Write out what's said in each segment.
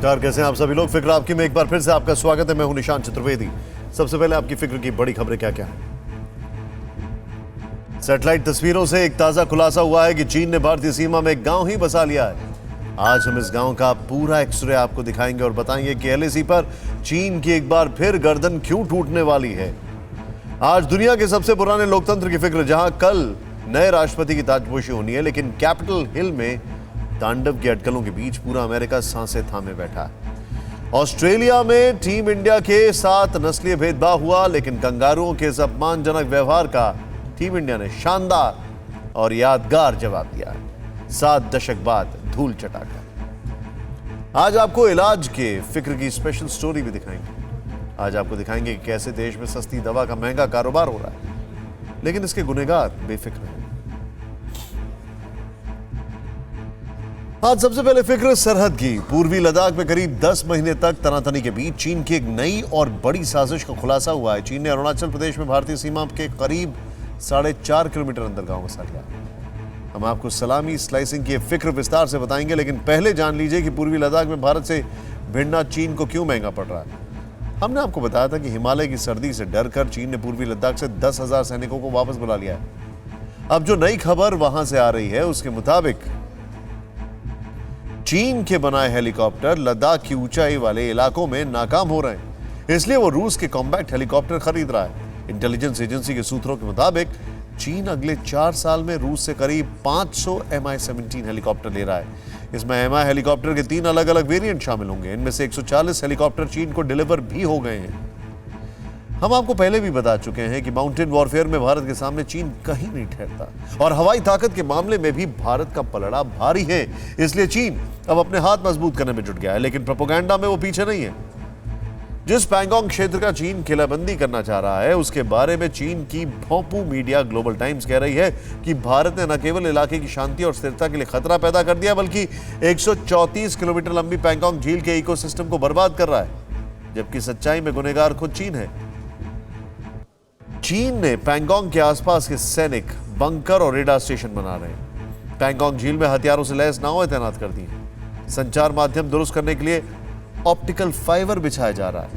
नमस्कार, कैसे हैं आप सभी लोग। फिक्र आपकी में एक बार फिर से आपका स्वागत है। मैं हूं निशान चतुर्वेदी। सबसे पहले आपकी फिक्र की बड़ी खबरें क्या क्या है। सैटेलाइट तस्वीरों से एक ताजा खुलासा हुआ है कि चीन ने भारतीय सीमा में एक गांव ही बसा लिया है। आज हम इस गांव का पूरा एक्सरे आपको दिखाएंगे और बताएंगे कि एलएसी पर चीन की एक बार फिर गर्दन क्यों टूटने वाली है। आज दुनिया के सबसे पुराने लोकतंत्र की फिक्र, जहां कल नए राष्ट्रपति की ताजपोशी होनी है, लेकिन कैपिटल हिल में तांडव की अटकलों के बीच पूरा अमेरिका सांसें थामे बैठा है। ऑस्ट्रेलिया में टीम इंडिया के साथ नस्लीय भेदभाव हुआ, लेकिन कंगारुओं के इस अपमानजनक व्यवहार का टीम इंडिया ने शानदार और यादगार जवाब दिया है, 7 दशक बाद धूल चटाकर। आज आपको इलाज के फिक्र की स्पेशल स्टोरी भी दिखाएंगे। आज आपको दिखाएंगे कि कैसे देश में सस्ती दवा का महंगा कारोबार हो रहा है, लेकिन इसके गुनहगार बेफिक्र हैं। आज सबसे पहले फिक्र सरहद की। पूर्वी लद्दाख में करीब 10 महीने तक तनातनी के बीच चीन की एक नई और बड़ी साजिश का खुलासा हुआ है। चीन ने अरुणाचल प्रदेश में भारतीय सीमा के करीब 4.5 किलोमीटर अंदर गांव बसा लिया। हम आपको सलामी स्लाइसिंग की फिक्र विस्तार से बताएंगे, लेकिन पहले जान लीजिए कि पूर्वी लद्दाख में भारत से भिड़ना चीन को क्यों महंगा पड़ रहा है। हमने आपको बताया था कि हिमालय की सर्दी से डरकर चीन ने पूर्वी लद्दाख से 10,000 सैनिकों को वापस बुला लिया है। अब जो नई खबर वहां से आ रही है, उसके मुताबिक चीन के बनाए हेलीकॉप्टर लद्दाख की ऊंचाई वाले इलाकों में नाकाम हो रहे हैं, इसलिए वो रूस के कॉम्बैट हेलीकॉप्टर खरीद रहा है। इंटेलिजेंस एजेंसी के सूत्रों के मुताबिक चीन अगले 4 साल में रूस से करीब 500 Mi-17 हेलीकॉप्टर ले रहा है। इसमें Mi हेलीकॉप्टर के 3 अलग अलग वेरिएंट शामिल होंगे। इनमें से 140 हेलीकॉप्टर चीन को डिलीवर भी हो गए हैं। हम आपको पहले भी बता चुके हैं कि माउंटेन वॉरफेयर में भारत के सामने चीन कहीं नहीं ठहरता और हवाई ताकत के मामले में भी भारत का पलड़ा भारी है। इसलिए चीन अब अपने हाथ मजबूत करने में जुट गया है, लेकिन प्रोपेगेंडा में वो पीछे नहीं है। जिस पैंगोंग क्षेत्र का चीन किलाबंदी करना चाह रहा है, उसके बारे में चीन की भोंपू मीडिया ग्लोबल टाइम्स कह रही है कि भारत ने न केवल इलाके की शांति और स्थिरता के लिए खतरा पैदा कर दिया, बल्कि 134 किलोमीटर लंबी पैंगोंग झील के इकोसिस्टम को बर्बाद कर रहा है। जबकि सच्चाई में गुनहगार खुद चीन है। चीन ने पैंगोंग के आसपास के सैनिक बंकर और रेडार स्टेशन बना रहे हैं। पैंगोंग झील में हथियारों से लैस नावें तैनात कर दी हैं। संचार माध्यम दुरुस्त करने के लिए ऑप्टिकल फाइबर बिछाया जा रहा है।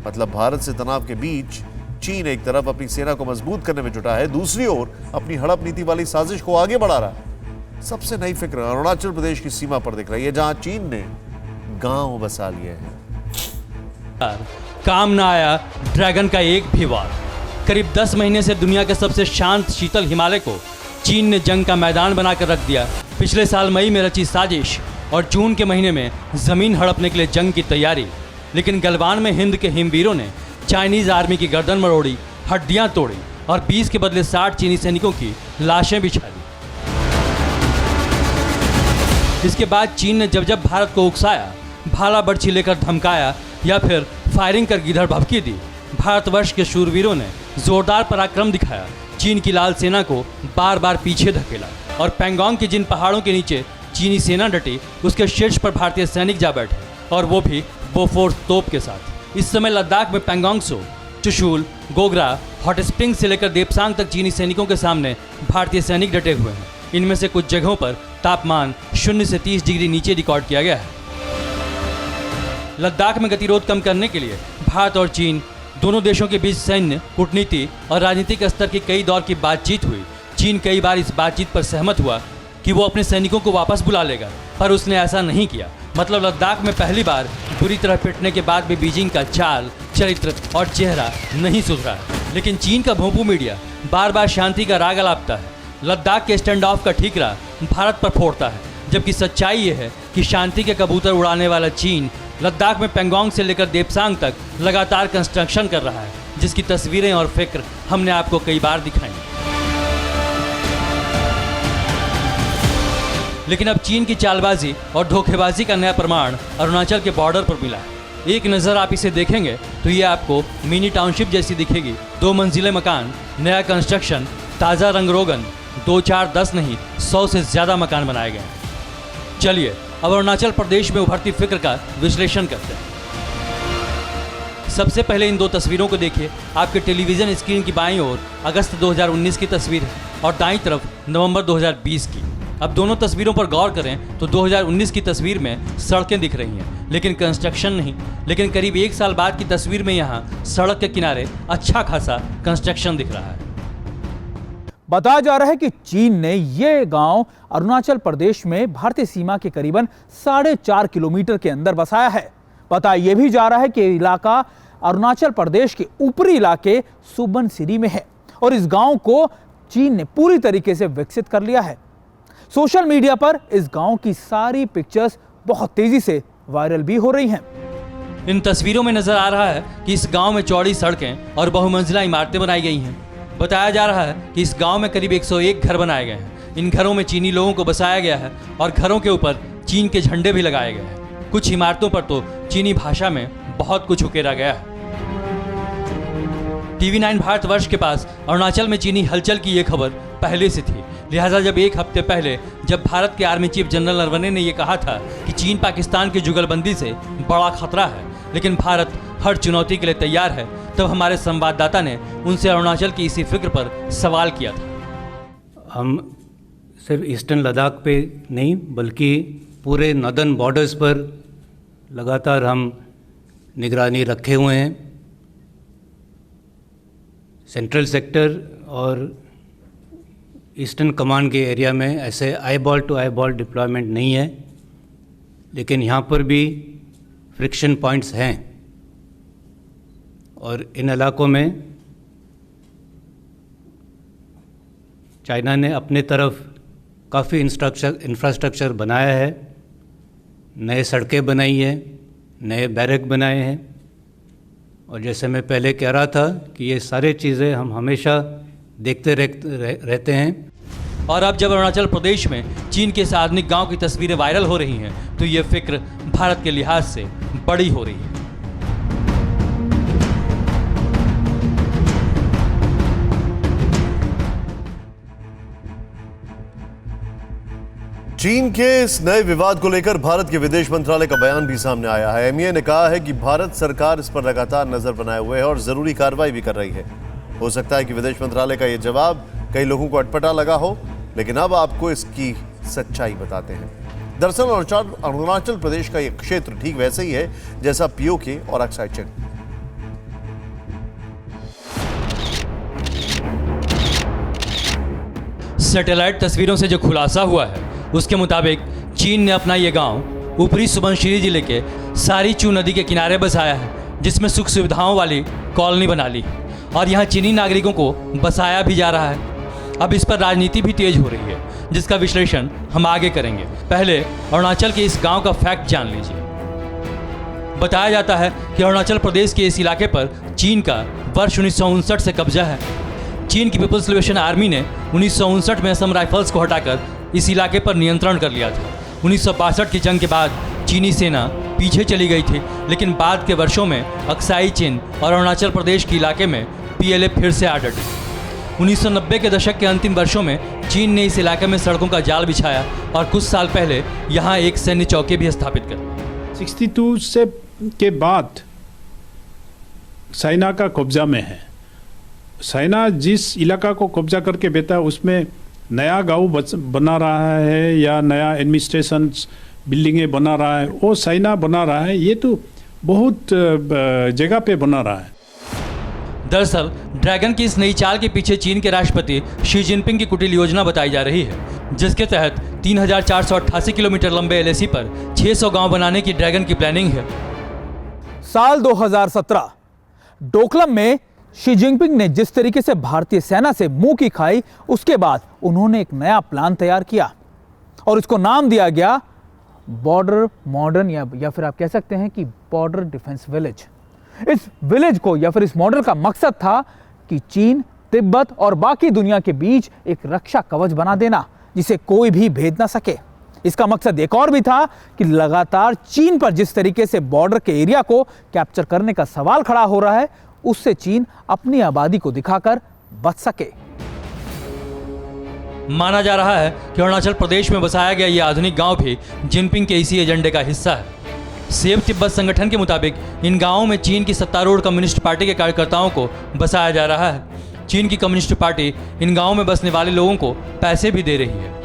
मतलब भारत से तनाव के बीच चीन एक तरफ अपनी सेना को मजबूत करने में जुटा है, दूसरी ओर अपनी हड़प नीति वाली साजिश को आगे बढ़ा रहा है। सबसे नई फिक्र अरुणाचल प्रदेश की सीमा पर दिख रही है, जहां चीन ने गांव बसा लिए हैं। काम ना आया ड्रैगन का एक भी वार। करीब 10 महीने से दुनिया के सबसे शांत शीतल हिमालय को चीन ने जंग का मैदान बनाकर रख दिया। पिछले साल मई में रची साजिश और जून के महीने में ज़मीन हड़पने के लिए जंग की तैयारी। लेकिन गलवान में हिंद के हिमवीरों ने चाइनीज़ आर्मी की गर्दन मरोड़ी, हड्डियां तोड़ी और 20 के बदले 60 चीनी सैनिकों की लाशें बिछा दी। इसके बाद चीन ने जब जब भारत को उकसाया, भाला बर्छी लेकर धमकाया या फिर फायरिंग कर गिधर भभकी दी, भारतवर्ष के शूरवीरों ने जोरदार पराक्रम दिखाया। चीन की लाल सेना को बार बार पीछे धकेला और पैंगोंग के जिन पहाड़ों के नीचे चीनी सेना डटी, उसके शीर्ष पर भारतीय सैनिक जा बैठे, और वो भी बोफोर्स तोप के साथ। इस समय लद्दाख में पैंगोंग त्सो, चुशुल, गोग्रा, हॉट स्प्रिंग से लेकर देपसांग तक चीनी सैनिकों के सामने भारतीय सैनिक डटे हुए हैं। इनमें से कुछ जगहों पर तापमान 0 से 30 डिग्री नीचे रिकॉर्ड किया गया है। लद्दाख में गतिरोध कम करने के लिए भारत और चीन दोनों देशों के बीच सैन्य, कूटनीति और राजनीतिक स्तर की कई दौर की बातचीत हुई। चीन कई बार इस बातचीत पर सहमत हुआ कि वो अपने सैनिकों को वापस बुला लेगा, पर उसने ऐसा नहीं किया। मतलब लद्दाख में पहली बार बुरी तरह पिटने के बाद भी बीजिंग का चाल, चरित्र और चेहरा नहीं सुधरा है। लेकिन चीन का भोंपू मीडिया बार बार शांति का राग अलापता है, लद्दाख के स्टैंड ऑफ का ठीकरा भारत पर फोड़ता है, जबकि सच्चाई ये है कि शांति के कबूतर उड़ाने वाला चीन लद्दाख में पैंगोंग से लेकर देपसांग तक लगातार कंस्ट्रक्शन कर रहा है, जिसकी तस्वीरें और फिक्र हमने आपको कई बार दिखाई। लेकिन अब चीन की चालबाजी और धोखेबाजी का नया प्रमाण अरुणाचल के बॉर्डर पर मिला है। एक नज़र आप इसे देखेंगे तो ये आपको मिनी टाउनशिप जैसी दिखेगी। 2 मंजिले मकान, नया कंस्ट्रक्शन, ताज़ा रंग रोगन, 2, 4, 10 नहीं 100 से ज़्यादा मकान बनाए गए। चलिए अब अरुणाचल प्रदेश में उभरती फिक्र का विश्लेषण करते हैं। सबसे पहले इन 2 तस्वीरों को देखिए। आपके टेलीविज़न स्क्रीन की बाईं ओर अगस्त 2019 की तस्वीर है और दाईं तरफ नवंबर 2020 की। अब दोनों तस्वीरों पर गौर करें तो 2019 की तस्वीर में सड़कें दिख रही हैं, लेकिन कंस्ट्रक्शन नहीं। लेकिन करीब 1 साल बाद की तस्वीर में यहाँ सड़क के किनारे अच्छा खासा कंस्ट्रक्शन दिख रहा है। बताया जा रहा है कि चीन ने यह गांव अरुणाचल प्रदेश में भारतीय सीमा के करीबन 4.5 किलोमीटर के अंदर बसाया है। बताया यह भी जा रहा है कि इलाका अरुणाचल प्रदेश के ऊपरी इलाके सुबनसिरी में है और इस गांव को चीन ने पूरी तरीके से विकसित कर लिया है। सोशल मीडिया पर इस गांव की सारी पिक्चर्स बहुत तेजी से वायरल भी हो रही हैं। इन तस्वीरों में नजर आ रहा है कि इस गांव में चौड़ी सड़कें और बहुमंजिला इमारतें बनाई गई हैं। बताया जा रहा है कि इस गांव में करीब 101 घर बनाए गए हैं। इन घरों में चीनी लोगों को बसाया गया है और घरों के ऊपर चीन के झंडे भी लगाए गए हैं। कुछ इमारतों पर तो चीनी भाषा में बहुत कुछ उकेरा गया है। TV9 भारतवर्ष के पास अरुणाचल में चीनी हलचल की ये खबर पहले से थी, लिहाजा जब एक हफ्ते पहले जब भारत के आर्मी चीफ जनरल नरवणे ने यह कहा था कि चीन पाकिस्तान की जुगलबंदी से बड़ा खतरा है, लेकिन भारत हर चुनौती के लिए तैयार है, तब हमारे संवाददाता ने उनसे अरुणाचल की इसी फिक्र पर सवाल किया था। हम सिर्फ ईस्टर्न लद्दाख पे नहीं बल्कि पूरे नॉर्दर्न बॉर्डर्स पर लगातार हम निगरानी रखे हुए हैं। सेंट्रल सेक्टर और ईस्टर्न कमांड के एरिया में ऐसे आईबॉल टू आईबॉल डिप्लॉयमेंट नहीं है, लेकिन यहाँ पर भी फ्रिक्शन पॉइंट्स हैं और इन इलाकों में चाइना ने अपने तरफ काफ़ी इंफ्रास्ट्रक्चर बनाया है, नए सड़कें बनाई हैं, नए बैरक बनाए हैं और जैसे मैं पहले कह रहा था कि ये सारी चीज़ें हम हमेशा देखते रहते हैं। और अब जब अरुणाचल प्रदेश में चीन के इस आधुनिक गांव की तस्वीरें वायरल हो रही हैं तो ये फिक्र भारत के लिहाज से बड़ी हो रही है। चीन के इस नए विवाद को लेकर भारत के विदेश मंत्रालय का बयान भी सामने आया है। एमईए ने कहा है कि भारत सरकार इस पर लगातार नजर बनाए हुए है और जरूरी कार्रवाई भी कर रही है। हो सकता है कि विदेश मंत्रालय का यह जवाब कई लोगों को अटपटा लगा हो, लेकिन अब आपको इसकी सच्चाई बताते हैं। दरअसल अरुणाचल प्रदेश का यह क्षेत्र ठीक वैसे ही है जैसा पीओके और अक्साई चिन। सैटेलाइट तस्वीरों से जो खुलासा हुआ है उसके मुताबिक चीन ने अपना ये गांव ऊपरी सुबनसिरी जिले के सारी चू नदी के किनारे बसाया है, जिसमें सुख सुविधाओं वाली कॉलोनी बना ली और यहाँ चीनी नागरिकों को बसाया भी जा रहा है। अब इस पर राजनीति भी तेज हो रही है, जिसका विश्लेषण हम आगे करेंगे। पहले अरुणाचल के इस गांव का फैक्ट जान लीजिए। बताया जाता है कि अरुणाचल प्रदेश के इस इलाके पर चीन का वर्ष 1959 से कब्जा है। चीन की पीपल्स लिबरेशन आर्मी ने 1959 में असम राइफल्स को हटाकर इस इलाके पर नियंत्रण कर लिया था। 1962 की जंग के बाद चीनी सेना पीछे चली गई थी, लेकिन बाद के वर्षों में अक्साई चिन और अरुणाचल प्रदेश के इलाके में पीएलए फिर से आ डटी। 1990 के दशक के अंतिम वर्षों में चीन ने इस इलाके में सड़कों का जाल बिछाया और कुछ साल पहले यहाँ एक सैन्य चौकी भी स्थापित कर 62 से के बाद चाइना का कब्जा में है। चाइना जिस इलाका को कब्जा करके बैठा है उसमें नया गांव बना रहा है या नया एडमिनिस्ट्रेशन बिल्डिंगें बना रहा है, वो चाइना बना रहा है। ये तो बहुत जगह पे बना रहा है। दरअसल ड्रैगन की इस नई चाल के पीछे चीन के राष्ट्रपति शी जिनपिंग की कुटिल योजना बताई जा रही है, जिसके तहत 3488 किलोमीटर लंबे एलएसी पर 600 गांव बनाने की ड्रैगन की प्लानिंग है। साल 2017 डोकलम में शी जिनपिंग ने जिस तरीके से भारतीय सेना से मुंह की खाई, उसके बाद उन्होंने एक नया प्लान तैयार किया और इसको नाम दिया गया बॉर्डर मॉडर्न या फिर आप कह सकते हैं कि बॉर्डर डिफेंस विलेज। इस विलेज को या फिर इस मॉडल का मकसद था कि चीन, तिब्बत और बाकी दुनिया के बीच एक रक्षा कवच बना देना जिसे कोई भी भेद ना सके। इसका मकसद एक और भी था कि लगातार चीन पर जिस तरीके से बॉर्डर के एरिया को कैप्चर करने का सवाल खड़ा हो रहा है, उससे चीन अपनी आबादी को दिखाकर बच सके। माना जा रहा है कि अरुणाचल प्रदेश में बसाया गया यह आधुनिक गांव भी जिनपिंग के इसी एजेंडे का हिस्सा है। सेव तिब्बत संगठन के मुताबिक इन गांवों में चीन की सत्तारूढ़ कम्युनिस्ट पार्टी के कार्यकर्ताओं को बसाया जा रहा है। चीन की कम्युनिस्ट पार्टी इन गांवों में बसने वाले लोगों को पैसे भी दे रही है।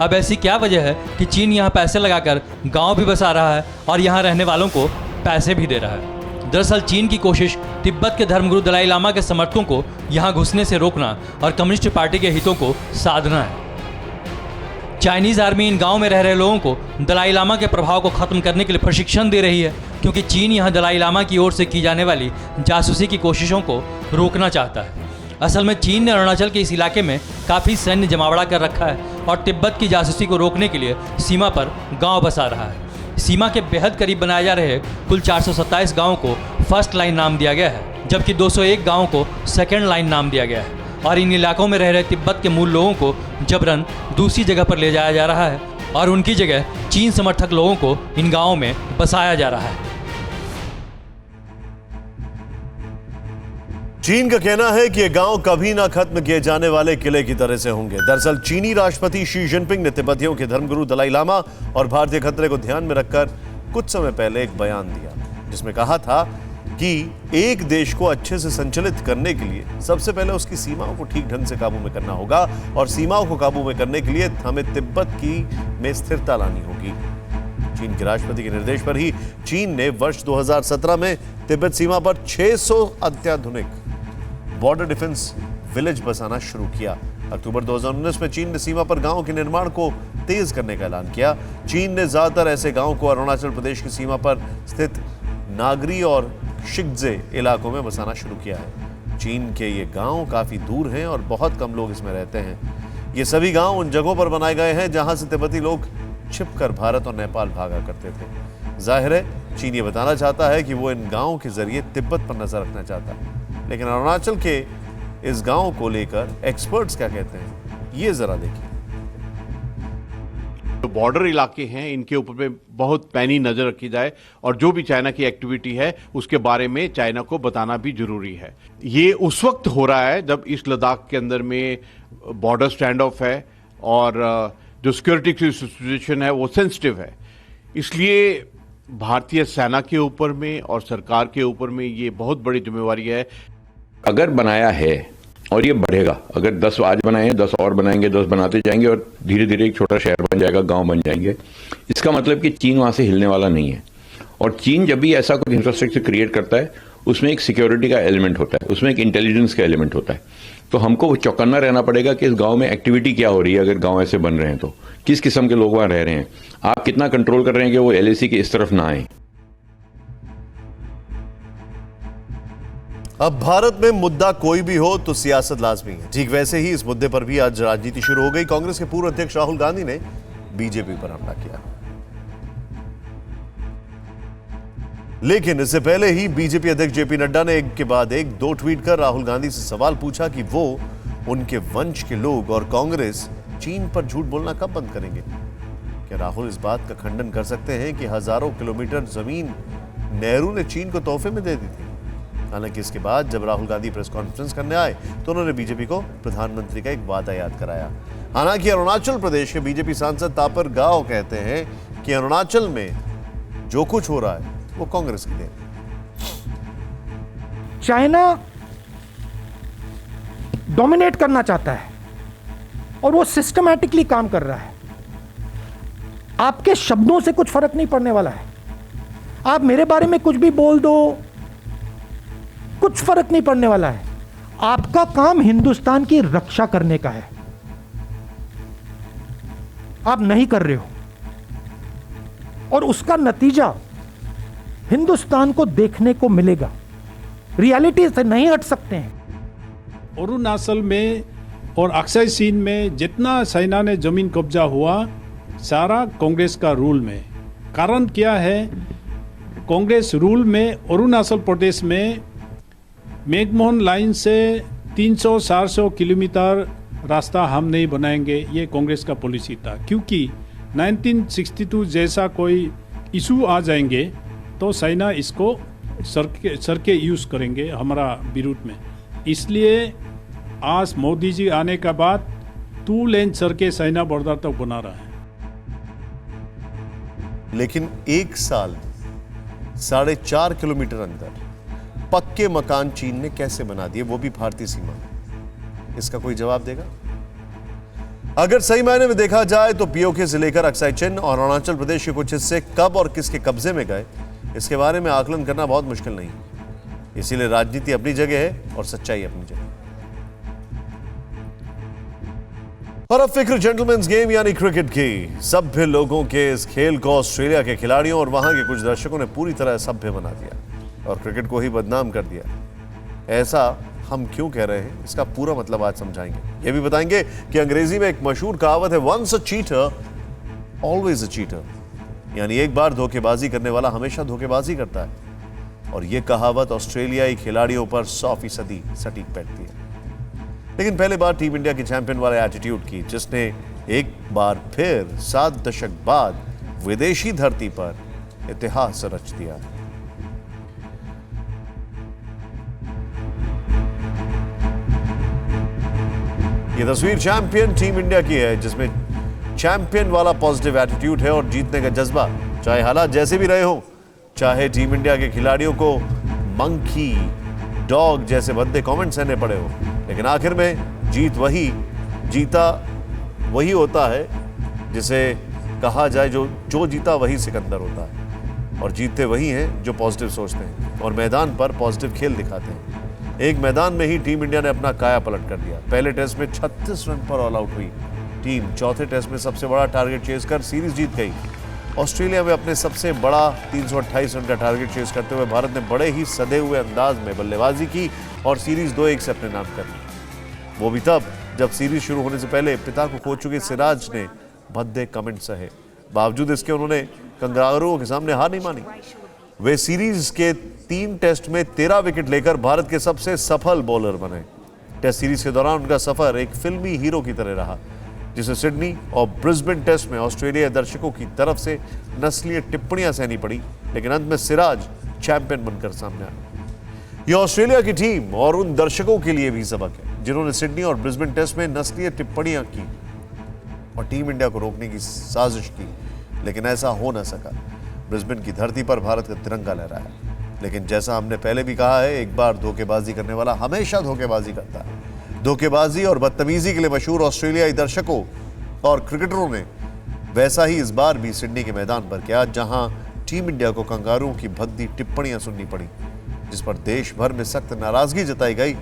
अब ऐसी क्या वजह है कि चीन यहाँ पैसे लगाकर गांव भी बसा रहा है और यहाँ रहने वालों को पैसे भी दे रहा है? दरअसल चीन की कोशिश तिब्बत के धर्मगुरु दलाई लामा के समर्थकों को यहाँ घुसने से रोकना और कम्युनिस्ट पार्टी के हितों को साधना है। चाइनीज आर्मी इन गांव में रह रहे लोगों को दलाई लामा के प्रभाव को खत्म करने के लिए प्रशिक्षण दे रही है, क्योंकि चीन यहाँ दलाई लामा की ओर से की जाने वाली जासूसी की कोशिशों को रोकना चाहता है। असल में चीन ने अरुणाचल के इस इलाके में काफ़ी सैन्य जमावड़ा कर रखा है और तिब्बत की जासूसी को रोकने के लिए सीमा पर गांव बसा रहा है। सीमा के बेहद करीब बनाए जा रहे कुल 427 गाँव को फर्स्ट लाइन नाम दिया गया है, जबकि 201 गाँव को सेकेंड लाइन नाम दिया गया है और इन इलाकों में रह रहे तिब्बत के मूल लोगों को जबरन दूसरी जगह पर ले जाया जा रहा है और उनकी जगह चीन समर्थक लोगों को इन गाँवों में बसाया जा रहा है। चीन का कहना है कि ये गांव कभी ना खत्म किए जाने वाले किले की तरह से होंगे। दरअसल चीनी राष्ट्रपति शी जिनपिंग ने तिब्बतियों के धर्मगुरु दलाई लामा और भारतीय खतरे को ध्यान में रखकर कुछ समय पहले एक बयान दिया, जिसमें कहा था कि एक देश को अच्छे से संचालित करने के लिए सबसे पहले उसकी सीमाओं को ठीक ढंग से काबू में करना होगा और सीमाओं को काबू में करने के लिए हमें तिब्बत में स्थिरता लानी होगी। चीन के राष्ट्रपति के निर्देश पर ही चीन ने वर्ष 2017 में तिब्बत सीमा पर 600 अत्याधुनिक बॉर्डर डिफेंस विलेज बसाना शुरू किया। अक्टूबर 2019 में चीन ने सीमा पर गांवों के निर्माण को तेज करने का ऐलान किया। चीन ने ज्यादातर ऐसे गांवों को अरुणाचल प्रदेश की सीमा पर स्थित नागरी और शिगजे इलाकों में बसाना शुरू किया है। चीन के ये गांव काफी दूर हैं और बहुत कम लोग इसमें रहते हैं। ये सभी गांव उन जगहों पर बनाए गए हैं जहां से तिब्बती लोग छिपकर भारत और नेपाल भागा करते थे। जाहिर है चीन ये बताना चाहता है कि वो इन गांवों के जरिए तिब्बत पर नजर रखना चाहता है, लेकिन अरुणाचल के इस गांव को लेकर एक्सपर्ट्स क्या कहते हैं, ये जरा देखिए। जो बॉर्डर इलाके हैं इनके ऊपर में बहुत पैनी नजर रखी जाए और जो भी चाइना की एक्टिविटी है उसके बारे में चाइना को बताना भी जरूरी है। ये उस वक्त हो रहा है जब इस लद्दाख के अंदर में बॉर्डर स्टैंड ऑफ है और जो सिक्योरिटी की सिचुएशन है वो सेंसिटिव है, इसलिए भारतीय सेना के ऊपर में और सरकार के ऊपर में ये बहुत बड़ी जिम्मेवारी है। अगर बनाया है और ये बढ़ेगा, अगर 10 आज बनाए हैं 10 और बनाएंगे, 10 बनाते जाएंगे और धीरे धीरे एक छोटा शहर बन जाएगा, गांव बन जाएंगे, इसका मतलब कि चीन वहां से हिलने वाला नहीं है। और चीन जब भी ऐसा कुछ इंफ्रास्ट्रक्चर क्रिएट करता है उसमें एक सिक्योरिटी का एलिमेंट होता है, उसमें एक इंटेलिजेंस का एलिमेंट होता है। तो हमको चौकन्ना रहना पड़ेगा कि इस गांव में एक्टिविटी क्या हो रही है। अगर गांव ऐसे बन रहे हैं तो किस किस्म के लोग वहां रह रहे हैं, आप कितना कंट्रोल कर रहे हैं कि वो एलएसी की इस तरफ ना आए। अब भारत में मुद्दा कोई भी हो तो सियासत लाजमी है। ठीक वैसे ही इस मुद्दे पर भी आज राजनीति शुरू हो गई। कांग्रेस के पूर्व अध्यक्ष राहुल गांधी ने बीजेपी पर हमला किया, लेकिन इससे पहले ही बीजेपी अध्यक्ष जेपी नड्डा ने एक के बाद एक 2 ट्वीट कर राहुल गांधी से सवाल पूछा कि वो उनके वंश के लोग और कांग्रेस चीन पर झूठ बोलना कब बंद करेंगे। क्या राहुल इस बात का खंडन कर सकते हैं कि हजारों किलोमीटर जमीन नेहरू ने चीन को तोहफे में दे दी थी? हालांकि इसके बाद जब राहुल गांधी प्रेस कॉन्फ्रेंस करने आए तो उन्होंने बीजेपी को प्रधानमंत्री का एक वादा याद कराया। हालांकि अरुणाचल प्रदेश के बीजेपी सांसद तापर गाव कहते हैं कि अरुणाचल में जो कुछ हो रहा है वो कांग्रेस की देन। चाइना डोमिनेट करना चाहता है और वो सिस्टमैटिकली काम कर रहा है। आपके शब्दों से कुछ फर्क नहीं पड़ने वाला है। आप मेरे बारे में कुछ भी बोल दो, कुछ फर्क नहीं पड़ने वाला है। आपका काम हिंदुस्तान की रक्षा करने का है, आप नहीं कर रहे हो और उसका नतीजा हिंदुस्तान को देखने को मिलेगा। रियलिटी से नहीं हट सकते हैं। अरुणाचल में और अक्साई चीन में जितना चाइना ने जमीन कब्जा हुआ सारा कांग्रेस का रूल में। कारण क्या है, कांग्रेस रूल में अरुणाचल प्रदेश में मैकमोहन लाइन से 300-400 किलोमीटर रास्ता हम नहीं बनाएंगे, ये कांग्रेस का पॉलिसी था। क्योंकि 1962 जैसा कोई इशू आ जाएंगे तो चाइना इसको सर के यूज करेंगे हमारा विरोध में। इसलिए आज मोदी जी आने के बाद 2 लेन सर के चाइना बॉर्डर तक बना रहा है। लेकिन एक साल 4.5 किलोमीटर अंदर पक्के मकान चीन ने कैसे बना दिए, वो भी भारतीय सीमा में? इसका कोई जवाब देगा? अगर सही मायने में देखा जाए तो पीओके से लेकर अक्साई चिन और अरुणाचल प्रदेश के कुछ हिस्से कब और किसके कब्जे में गए, इसके बारे में आकलन करना बहुत मुश्किल नहीं। इसीलिए राजनीति अपनी जगह है और सच्चाई अपनी जगह। और अब फिक्र जेंटलमैन्स गेम यानी क्रिकेट की। सभ्य लोगों के इस खेल को ऑस्ट्रेलिया के खिलाड़ियों और वहां के कुछ दर्शकों ने पूरी तरह सभ्य बना दिया और क्रिकेट को ही बदनाम कर दिया। ऐसा हम क्यों कह रहे हैं, इसका पूरा मतलब आज समझाएंगे। यह भी बताएंगे कि अंग्रेजी में एक मशहूर कहावत है, once a cheater always a cheater, यानी एक बार धोखेबाजी करने वाला हमेशा धोखेबाजी करता है। और यह कहावत ऑस्ट्रेलियाई खिलाड़ियों पर 100% सटीक बैठती है। लेकिन पहले बार टीम इंडिया की चैंपियन वाले एटीट्यूड की, जिसने एक बार फिर 7 दशक बाद विदेशी धरती पर इतिहास रच दिया। ये तस्वीर चैंपियन टीम इंडिया की है, जिसमें चैंपियन वाला पॉजिटिव एटीट्यूड है और जीतने का जज्बा, चाहे हालात जैसे भी रहे हो, चाहे टीम इंडिया के खिलाड़ियों को मंकी, डॉग जैसे भद्दे कमेंट सहने पड़े हो, लेकिन आखिर में जीता वही होता है जिसे कहा जाए जो जीता वही सिकंदर होता है। और जीतते वही हैं जो पॉजिटिव सोचते हैं और मैदान पर पॉजिटिव खेल दिखाते हैं। एक मैदान में ही टीम इंडिया ने अपना काया पलट कर दिया। पहले टेस्ट में 36 रन पर ऑल आउट हुई टीम, चौथे टेस्ट में सबसे बड़ा टारगेट चेस कर सीरीज जीत गई। ऑस्ट्रेलिया में अपने सबसे बड़ा 328 रन का टारगेट चेस करते हुए भारत ने बड़े ही सधे हुए अंदाज में बल्लेबाजी की और सीरीज 2-1 से अपने नाम कर ली। वो भी तब जब सीरीज शुरू होने से पहले पिता को खो चुके सिराज ने भद्दे कमेंट सहे। बावजूद इसके उन्होंने कंगारुओं के सामने हार नहीं मानी। वे सीरीज के 3 टेस्ट में 13 विकेट लेकर भारत के सबसे सफल बॉलर बने। टेस्ट सीरीज के दौरान उनका सफर एक फिल्मी हीरो की तरह रहा, जिसे सिडनी और ब्रिस्बेन टेस्ट में ऑस्ट्रेलिया दर्शकों की तरफ से नस्लीय टिप्पणियां सहनी पड़ी, लेकिन अंत में सिराज चैंपियन बनकर सामने आया। यह ऑस्ट्रेलिया की टीम और उन दर्शकों के लिए भी सबक है जिन्होंने सिडनी और ब्रिस्बेन टेस्ट में नस्लीय टिप्पणियां की और टीम इंडिया को रोकने की साजिश की, लेकिन ऐसा हो न सका। ब्रिस्बेन की धरती पर भारत का तिरंगा लहराया, लेकिन जैसा हमने पहले भी कहा है, एक बार धोखेबाजी करने वाला हमेशा धोखेबाजी करता है। धोखेबाजी और बदतमीजी के लिए मशहूर ऑस्ट्रेलियाई दर्शकों और क्रिकेटरों ने वैसा ही इस बार भी सिडनी के मैदान पर किया, जहां टीम इंडिया को कंगारुओं की भद्दी टिप्पणियां सुननी पड़ी, जिस पर देश भर में सख्त नाराजगी जताई गई।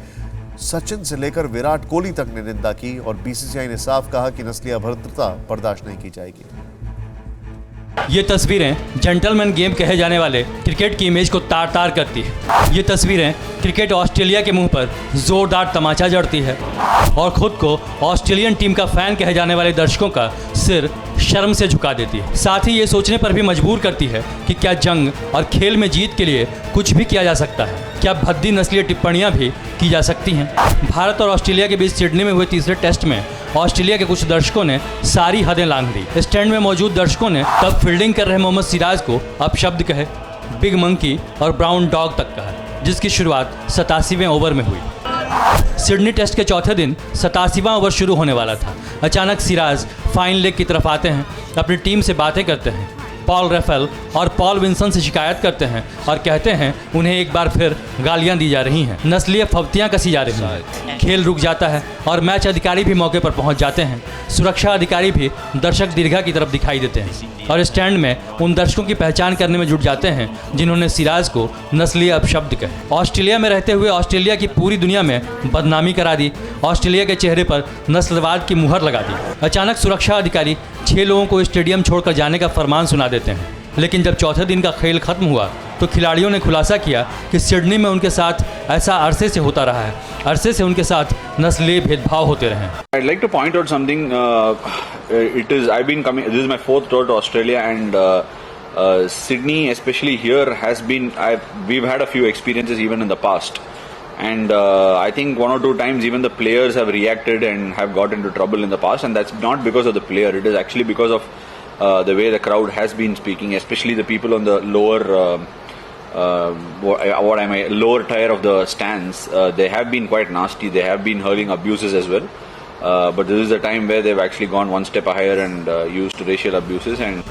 सचिन से लेकर विराट कोहली तक ने निंदा की और बीसीसीआई ने साफ कहा कि नस्लीय अभद्रता बर्दाश्त नहीं की जाएगी। ये तस्वीरें जेंटलमैन गेम कहे जाने वाले क्रिकेट की इमेज को तार तार करती है। ये तस्वीरें क्रिकेट ऑस्ट्रेलिया के मुंह पर जोरदार तमाचा जड़ती है और खुद को ऑस्ट्रेलियन टीम का फैन कहे जाने वाले दर्शकों का सिर शर्म से झुका देती है। साथ ही ये सोचने पर भी मजबूर करती है कि क्या जंग और खेल में जीत के लिए कुछ भी किया जा सकता है, क्या भद्दी नस्लीय टिप्पणियां भी की जा सकती हैं। भारत और ऑस्ट्रेलिया के बीच सिडनी में हुए तीसरे टेस्ट में ऑस्ट्रेलिया के कुछ दर्शकों ने सारी हदें लांघ दी। स्टैंड में मौजूद दर्शकों ने तब फील्डिंग कर रहे मोहम्मद सिराज को अपशब्द कहे, बिग मंकी और ब्राउन डॉग तक कहा, जिसकी शुरुआत 87वें ओवर में हुई। सिडनी टेस्ट के चौथे दिन 87वां ओवर शुरू होने वाला था। अचानक सिराज फाइन लेग की तरफ आते हैं, अपनी टीम से बातें करते हैं, पॉल रेफेल और पॉल विंसन से शिकायत करते हैं और कहते हैं उन्हें एक बार फिर गालियां दी जा रही हैं, नस्लीय फब्तियां कसी जा रही हैं। खेल रुक जाता है और मैच अधिकारी भी मौके पर पहुंच जाते हैं। सुरक्षा अधिकारी भी दर्शक दीर्घा की तरफ दिखाई देते हैं और स्टैंड में उन दर्शकों की पहचान करने में जुट जाते हैं जिन्होंने सिराज को नस्लीय अपशब्द कहे। ऑस्ट्रेलिया में रहते हुए ऑस्ट्रेलिया की पूरी दुनिया में बदनामी करा दी, ऑस्ट्रेलिया के चेहरे पर नस्लवाद की मुहर लगा दी। अचानक सुरक्षा अधिकारी 6 लोगों को स्टेडियम छोड़कर जाने का फरमान सुना देते हैं, लेकिन जब चौथे दिन का खेल खत्म हुआ तो खिलाड़ियों ने खुलासा किया कि सिडनी में उनके साथ ऐसा अरसे से होता रहा है, अरसे से उनके साथ नस्लीय भेदभाव होते रहे। I'd like to point out something. I've been coming. This is my 4th tour to Australia, and Sydney, especially here, has been. We've had a few experiences even in the past, and I think 1 or 2 times even the players have reacted and have got into trouble in the past, and that's not because of the player. It is actually because of the way the crowd has been speaking, especially the people on the lower. Lower tier of the stands. They have been quite nasty. They have been hurling abuses as well. But this is a time where they've actually gone one step higher and used racial abuses. And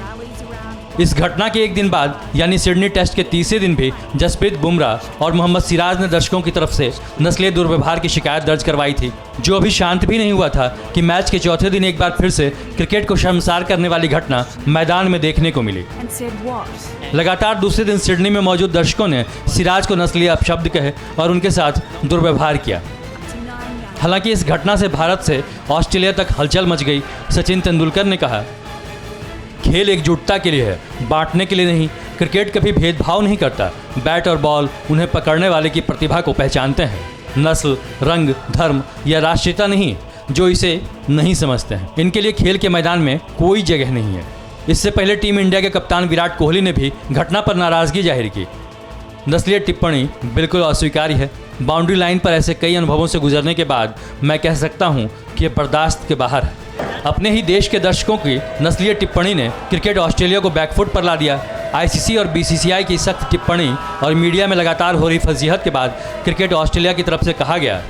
इस घटना के एक दिन बाद यानी Sydney test के तीसरे दिन भी जसप्रीत बुमराह और मोहम्मद सिराज ने दर्शकों की तरफ से नस्लीय दुर्व्यवहार की शिकायत दर्ज करवाई थी, जो अभी शांत भी नहीं हुआ था कि मैच के चौथे दिन एक बार फिर से क्रिकेट को शर्मसार करने वाली घटना मैदान में देखने को मिली। लगातार दूसरे दिन सिडनी में मौजूद दर्शकों ने सिराज को नस्लीय अपशब्द कहे और उनके साथ दुर्व्यवहार किया। हालांकि इस घटना से भारत से ऑस्ट्रेलिया तक हलचल मच गई। सचिन तेंदुलकर ने कहा, खेल एकजुटता के लिए है, बांटने के लिए नहीं। क्रिकेट कभी भेदभाव नहीं करता। बैट और बॉल उन्हें पकड़ने वाले की प्रतिभा को पहचानते हैं। नस्ल, रंग, धर्म या राष्ट्रीयता नहीं जो इसे नहीं समझते हैं। इनके लिए खेल के मैदान में कोई जगह नहीं है। इससे पहले टीम इंडिया के कप्तान विराट कोहली ने भी घटना पर नाराजगी जाहिर की। नस्लीय टिप्पणी बिल्कुल अस्वीकार्य है। बाउंड्री लाइन पर ऐसे कई अनुभवों से गुजरने के बाद मैं कह सकता हूं कि ये बर्दाश्त के बाहर है। अपने ही देश के दर्शकों की नस्लीय टिप्पणी ने क्रिकेट ऑस्ट्रेलिया को बैकफुट पर ला दिया। आईसीसी और बीसीसीआई की सख्त टिप्पणी और मीडिया में लगातार हो रही फजीहत के बाद क्रिकेट ऑस्ट्रेलिया की तरफ से कहा गया,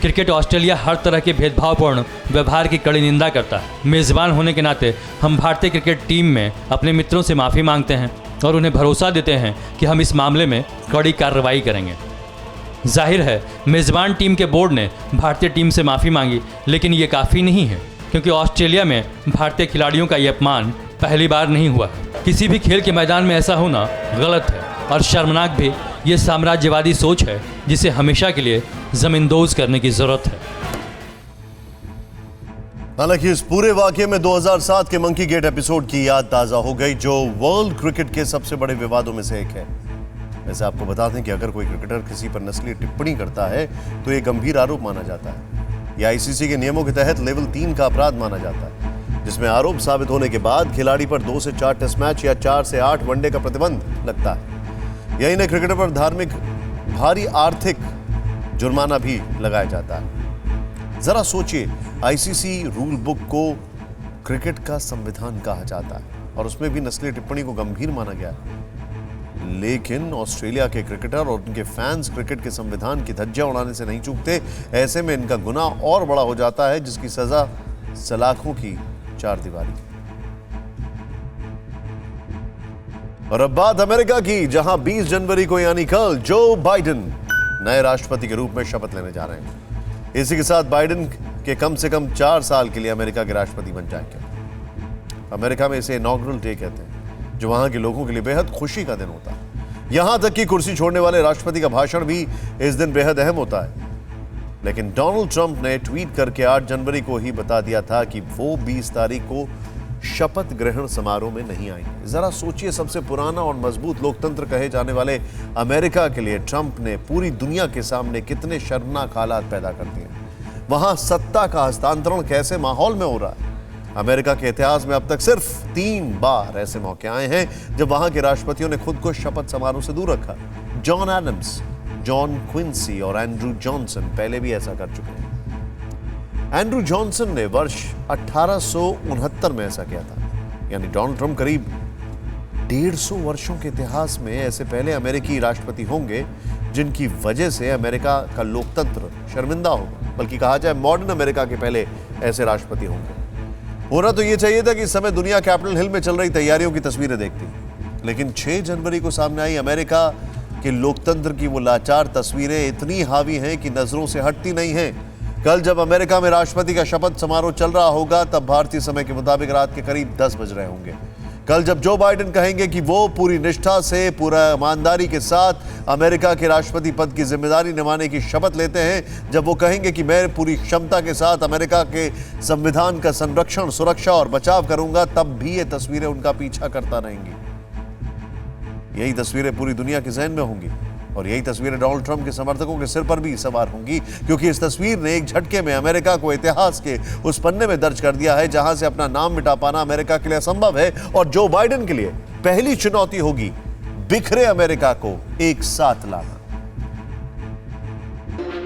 क्रिकेट ऑस्ट्रेलिया हर तरह के भेदभावपूर्ण व्यवहार की कड़ी निंदा करता है। मेज़बान होने के नाते हम भारतीय क्रिकेट टीम में अपने मित्रों से माफ़ी मांगते हैं और उन्हें भरोसा देते हैं कि हम इस मामले में कड़ी कार्रवाई करेंगे। जाहिर है मेज़बान टीम के बोर्ड ने भारतीय टीम से माफ़ी मांगी, लेकिन ये काफ़ी नहीं है, क्योंकि ऑस्ट्रेलिया में भारतीय खिलाड़ियों का ये अपमान पहली बार नहीं हुआ है। किसी भी खेल के मैदान में ऐसा होना गलत है और शर्मनाक भी। ये साम्राज्यवादी सोच है जिसे हमेशा के लिए जमींदोज करने की जरूरत है। हालांकि इस पूरे वाकये में 2007 के मंकी गेट एपिसोड की याद ताजा हो गई, जो वर्ल्ड क्रिकेट के सबसे बड़े विवादों में से एक है। वैसे आपको बता दें कि अगर कोई क्रिकेटर किसी पर नस्लीय टिप्पणी करता है तो ये गंभीर आरोप माना जाता है। यह आईसीसी के नियमों के तहत लेवल 3 का अपराध माना जाता है, जिसमें आरोप साबित होने के बाद खिलाड़ी पर 2 से 4 टेस्ट मैच या 4 से 8 वनडे का प्रतिबंध लगता है। यही नहीं, क्रिकेटर पर धार्मिक भारी आर्थिक जुर्माना भी लगाया जाता है। जरा सोचिए, आईसीसी रूल बुक को क्रिकेट का संविधान कहा जाता है और उसमें भी नस्लीय टिप्पणी को गंभीर माना गया है। लेकिन ऑस्ट्रेलिया के क्रिकेटर और उनके फैंस क्रिकेट के संविधान की धज्जियां उड़ाने से नहीं चूकते। ऐसे में इनका गुनाह और बड़ा हो जाता है, जिसकी सजा सलाखों की चारदीवारी। और अब बात अमेरिका की, जहां 20 जनवरी को यानी कल जो बाइडेन नए राष्ट्रपति के रूप में शपथ लेने जा रहे हैं। इसी के साथ बाइडेन के कम से कम 4 साल के लिए अमेरिका के राष्ट्रपति बन जाएंगे। अमेरिका में इसे इनॉग्रल डे कहते हैं, जो वहां के लोगों के लिए बेहद खुशी का दिन होता है। यहां तक कि कुर्सी छोड़ने वाले राष्ट्रपति का भाषण भी इस दिन बेहद अहम होता है। लेकिन डोनाल्ड ट्रंप ने ट्वीट करके 8 जनवरी को ही बता दिया था कि वो 20 तारीख को शपथ ग्रहण समारोह में नहीं आएंगे। जरा सोचिए, सबसे पुराना और मजबूत लोकतंत्र कहे जाने वाले अमेरिका के लिए ट्रंप ने पूरी दुनिया के सामने कितने शर्मनाक हालात पैदा कर दिए। वहां सत्ता का हस्तांतरण कैसे माहौल में हो रहा है। अमेरिका के इतिहास में अब तक सिर्फ 3 बार ऐसे मौके आए हैं जब वहां के राष्ट्रपतियों ने खुद को शपथ समारोह से दूर रखा। जॉन एडम्स, जॉन क्विंसी और एंड्रू जॉनसन पहले भी ऐसा कर चुके हैं। एंड्रू जॉनसन ने वर्ष 1869 में ऐसा किया था। यानी डोनाल्ड ट्रंप करीब 150 वर्षों के इतिहास में ऐसे पहले अमेरिकी राष्ट्रपति होंगे जिनकी वजह से अमेरिका का लोकतंत्र शर्मिंदा होगा। बल्कि कहा जाए मॉडर्न अमेरिका के पहले ऐसे राष्ट्रपति होंगे। होना तो ये चाहिए था कि इस समय दुनिया कैपिटल हिल में चल रही तैयारियों की तस्वीरें देखती, लेकिन 6 जनवरी को सामने आई अमेरिका के लोकतंत्र की वो लाचार तस्वीरें इतनी हावी हैं कि नजरों से हटती नहीं हैं। कल जब अमेरिका में राष्ट्रपति का शपथ समारोह चल रहा होगा, तब भारतीय समय के मुताबिक रात के करीब 10 बज रहे होंगे। कल जब जो बाइडेन कहेंगे कि वो पूरी निष्ठा से, पूरा ईमानदारी के साथ अमेरिका के राष्ट्रपति पद की जिम्मेदारी निभाने की शपथ लेते हैं, जब वो कहेंगे कि मैं पूरी क्षमता के साथ अमेरिका के संविधान का संरक्षण, सुरक्षा और बचाव करूंगा, तब भी ये तस्वीरें उनका पीछा करता रहेंगी। यही तस्वीरें पूरी दुनिया के ज़हन में होंगी और यही तस्वीरें डोनाल्ड ट्रंप के समर्थकों के सिर पर भी सवार होंगी, क्योंकि इस तस्वीर ने एक झटके में अमेरिका को इतिहास के उस पन्ने में दर्ज कर दिया है जहां से अपना नाम मिटा पाना अमेरिका के लिए असंभव है। और जो बाइडेन के लिए पहली चुनौती होगी बिखरे अमेरिका को एक साथ लाना।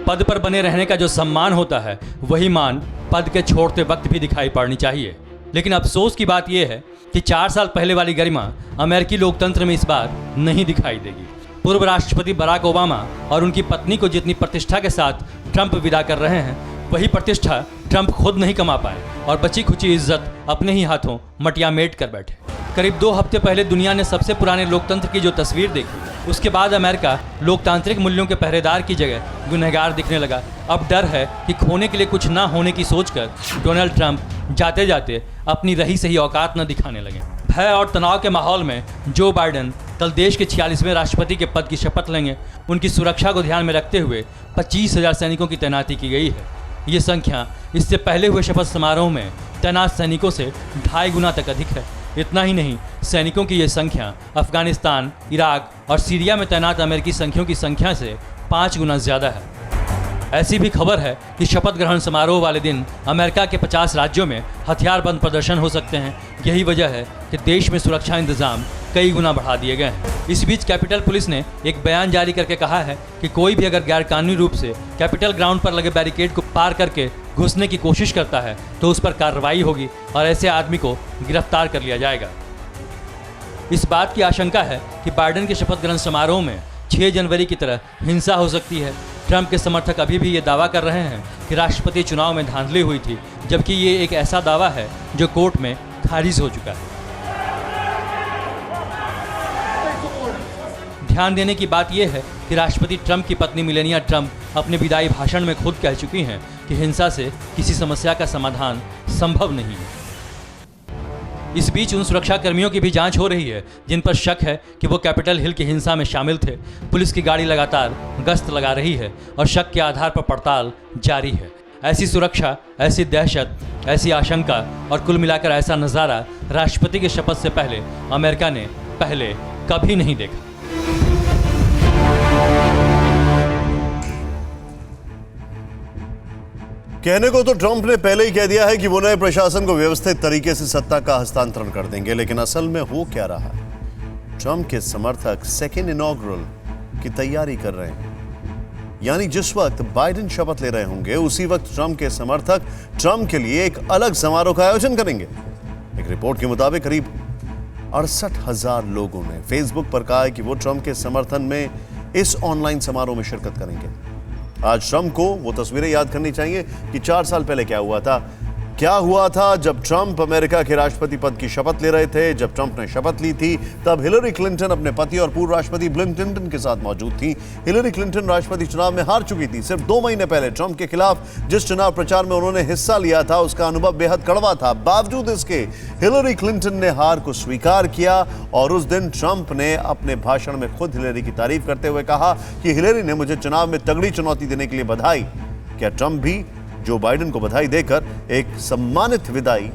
पद पर बने रहने का जो सम्मान होता है, वही मान पद के छोड़ते वक्त भी दिखाई पड़नी चाहिए। लेकिन अफसोस की बात यह है कि 4 साल पहले वाली गरिमा अमेरिकी लोकतंत्र में इस बार नहीं दिखाई देगी। पूर्व राष्ट्रपति बराक ओबामा और उनकी पत्नी को जितनी प्रतिष्ठा के साथ ट्रंप विदा कर रहे हैं, वही प्रतिष्ठा ट्रंप खुद नहीं कमा पाए और बची खुची इज्जत अपने ही हाथों मटिया मेट कर बैठे। करीब 2 हफ्ते पहले दुनिया ने सबसे पुराने लोकतंत्र की जो तस्वीर देखी, उसके बाद अमेरिका लोकतांत्रिक मूल्यों के पहरेदार की जगह गुनहगार दिखने लगा। अब डर है कि खोने के लिए कुछ ना होने की सोचकर डोनाल्ड ट्रंप जाते जाते अपनी रही सही औकात न दिखाने लगे। भय और तनाव के माहौल में जो बाइडेन कल देश के 46वें राष्ट्रपति के पद की शपथ लेंगे। उनकी सुरक्षा को ध्यान में रखते हुए 25,000 सैनिकों की तैनाती की गई है। ये संख्या इससे पहले हुए शपथ समारोह में तैनात सैनिकों से 2.5 गुना तक अधिक है। इतना ही नहीं, सैनिकों की यह संख्या अफगानिस्तान, इराक और सीरिया में तैनात अमेरिकी संख्यों की संख्या से 5 गुना ज़्यादा है। ऐसी भी खबर है कि शपथ ग्रहण समारोह वाले दिन अमेरिका के 50 राज्यों में हथियारबंद प्रदर्शन हो सकते हैं। यही वजह है कि देश में सुरक्षा इंतजाम कई गुना बढ़ा दिए गए हैं। इस बीच कैपिटल पुलिस ने एक बयान जारी करके कहा है कि कोई भी अगर गैरकानूनी रूप से कैपिटल ग्राउंड पर लगे बैरिकेड को पार करके घुसने की कोशिश करता है तो उस पर कार्रवाई होगी और ऐसे आदमी को गिरफ्तार कर लिया जाएगा। इस बात की आशंका है कि बाइडेन के शपथ ग्रहण समारोह में 6 जनवरी की तरह हिंसा हो सकती है। ट्रंप के समर्थक अभी भी ये दावा कर रहे हैं कि राष्ट्रपति चुनाव में धांधली हुई थी, जबकि ये एक ऐसा दावा है जो कोर्ट में खारिज हो चुका है। ध्यान देने की बात यह है कि राष्ट्रपति ट्रंप की पत्नी मिलेनिया ट्रंप अपने विदाई भाषण में खुद कह चुकी हैं कि हिंसा से किसी समस्या का समाधान संभव नहीं है। इस बीच उन सुरक्षा कर्मियों की भी जांच हो रही है जिन पर शक है कि वो कैपिटल हिल की हिंसा में शामिल थे। पुलिस की गाड़ी लगातार गश्त लगा रही है और शक के आधार पर पड़ताल जारी है। ऐसी सुरक्षा, ऐसी दहशत, ऐसी आशंका और कुल मिलाकर ऐसा नज़ारा राष्ट्रपति की शपथ से पहले अमेरिका ने पहले कभी नहीं देखा। कहने को तो ट्रंप ने पहले ही कह दिया है कि वो नए प्रशासन को व्यवस्थित तरीके से सत्ता का हस्तांतरण कर देंगे, लेकिन असल में हो क्या रहा है? ट्रंप के समर्थक सेकेंड इनॉग्रल की तैयारी कर रहे हैं। यानी जिस वक्त बाइडेन शपथ ले रहे होंगे उसी वक्त ट्रंप के समर्थक ट्रंप के लिए एक अलग समारोह का आयोजन करेंगे। एक रिपोर्ट के मुताबिक करीब 68,000 लोगों ने फेसबुक पर कहा है कि वो ट्रंप के समर्थन में इस ऑनलाइन समारोह में शिरकत करेंगे। आज ट्रंप को वो तस्वीरें याद करनी चाहिए कि 4 साल पहले क्या हुआ था जब ट्रंप अमेरिका के राष्ट्रपति पद की शपथ ले रहे थे। जब ट्रंप ने शपथ ली थी तब हिलरी क्लिंटन अपने पति और पूर्व राष्ट्रपति बिल क्लिंटन के साथ मौजूद थी। हिलरी क्लिंटन राष्ट्रपति चुनाव में हार चुकी थी। सिर्फ 2 महीने पहले ट्रंप के खिलाफ जिस चुनाव प्रचार में उन्होंने हिस्सा लिया था उसका अनुभव बेहद कड़वा था। बावजूद इसके हिलरी क्लिंटन ने हार को स्वीकार किया और उस दिन ट्रंप ने अपने भाषण में खुद हिलरी की तारीफ करते हुए कहा कि हिलरी ने मुझे चुनाव में तगड़ी चुनौती देने के लिए बधाई। क्या ट्रंप भी जो बाइडेन को बधाई देकर एक सम्मानित विदाई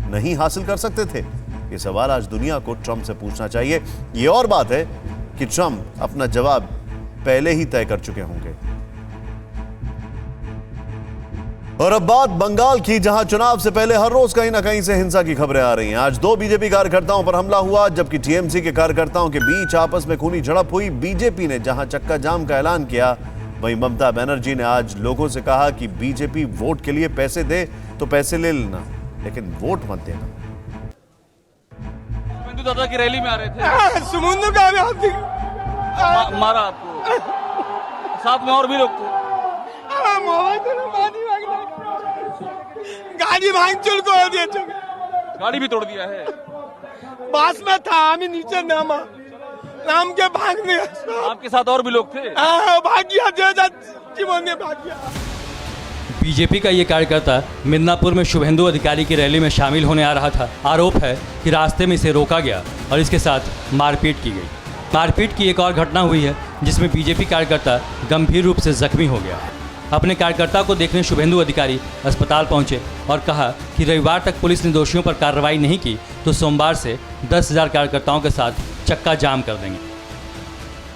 नहीं हासिल कर सकते थे? ये सवाल आज दुनिया को ट्रंप से पूछना चाहिए। ये और बात है कि ट्रंप अपना जवाब पहले ही तय कर चुके होंगे। और अब बात बंगाल की, जहां चुनाव से पहले हर रोज कहीं ना कहीं से हिंसा की खबरें आ रही हैं। आज 2 बीजेपी कार्यकर्ताओं पर हमला हुआ, जबकि टीएमसी के कार्यकर्ताओं के बीच आपस में खूनी झड़प हुई। बीजेपी ने जहां चक्का जाम का ऐलान किया, वहीं ममता बनर्जी ने आज लोगों से कहा कि बीजेपी वोट के लिए पैसे दे तो पैसे ले लेना, लेकिन वोट मत देना। शुभेंदु दादा की रैली में आ रहे थे, सुमुंदु का मारा आपको, साथ में और भी लोग थे। गाड़ी भांग चुल को दिया, गाड़ी भी तोड़ दिया है। बास में था, हमें नीचे नाम के भाग दिया। आपके साथ और भी लोग थे? बीजेपी का ये कार्यकर्ता मिदनापुर में शुभेंदु अधिकारी की रैली में शामिल होने आ रहा था। आरोप है कि रास्ते में इसे रोका गया और इसके साथ मारपीट की गई। मारपीट की एक और घटना हुई है जिसमें बीजेपी कार्यकर्ता गंभीर रूप से जख्मी हो गया। अपने कार्यकर्ता को देखने शुभेंदु अधिकारी अस्पताल पहुंचे और कहा कि रविवार तक पुलिस ने दोषियों पर कार्रवाई नहीं की तो सोमवार से 10,000 कार्यकर्ताओं के साथ चक्का जाम कर देंगे।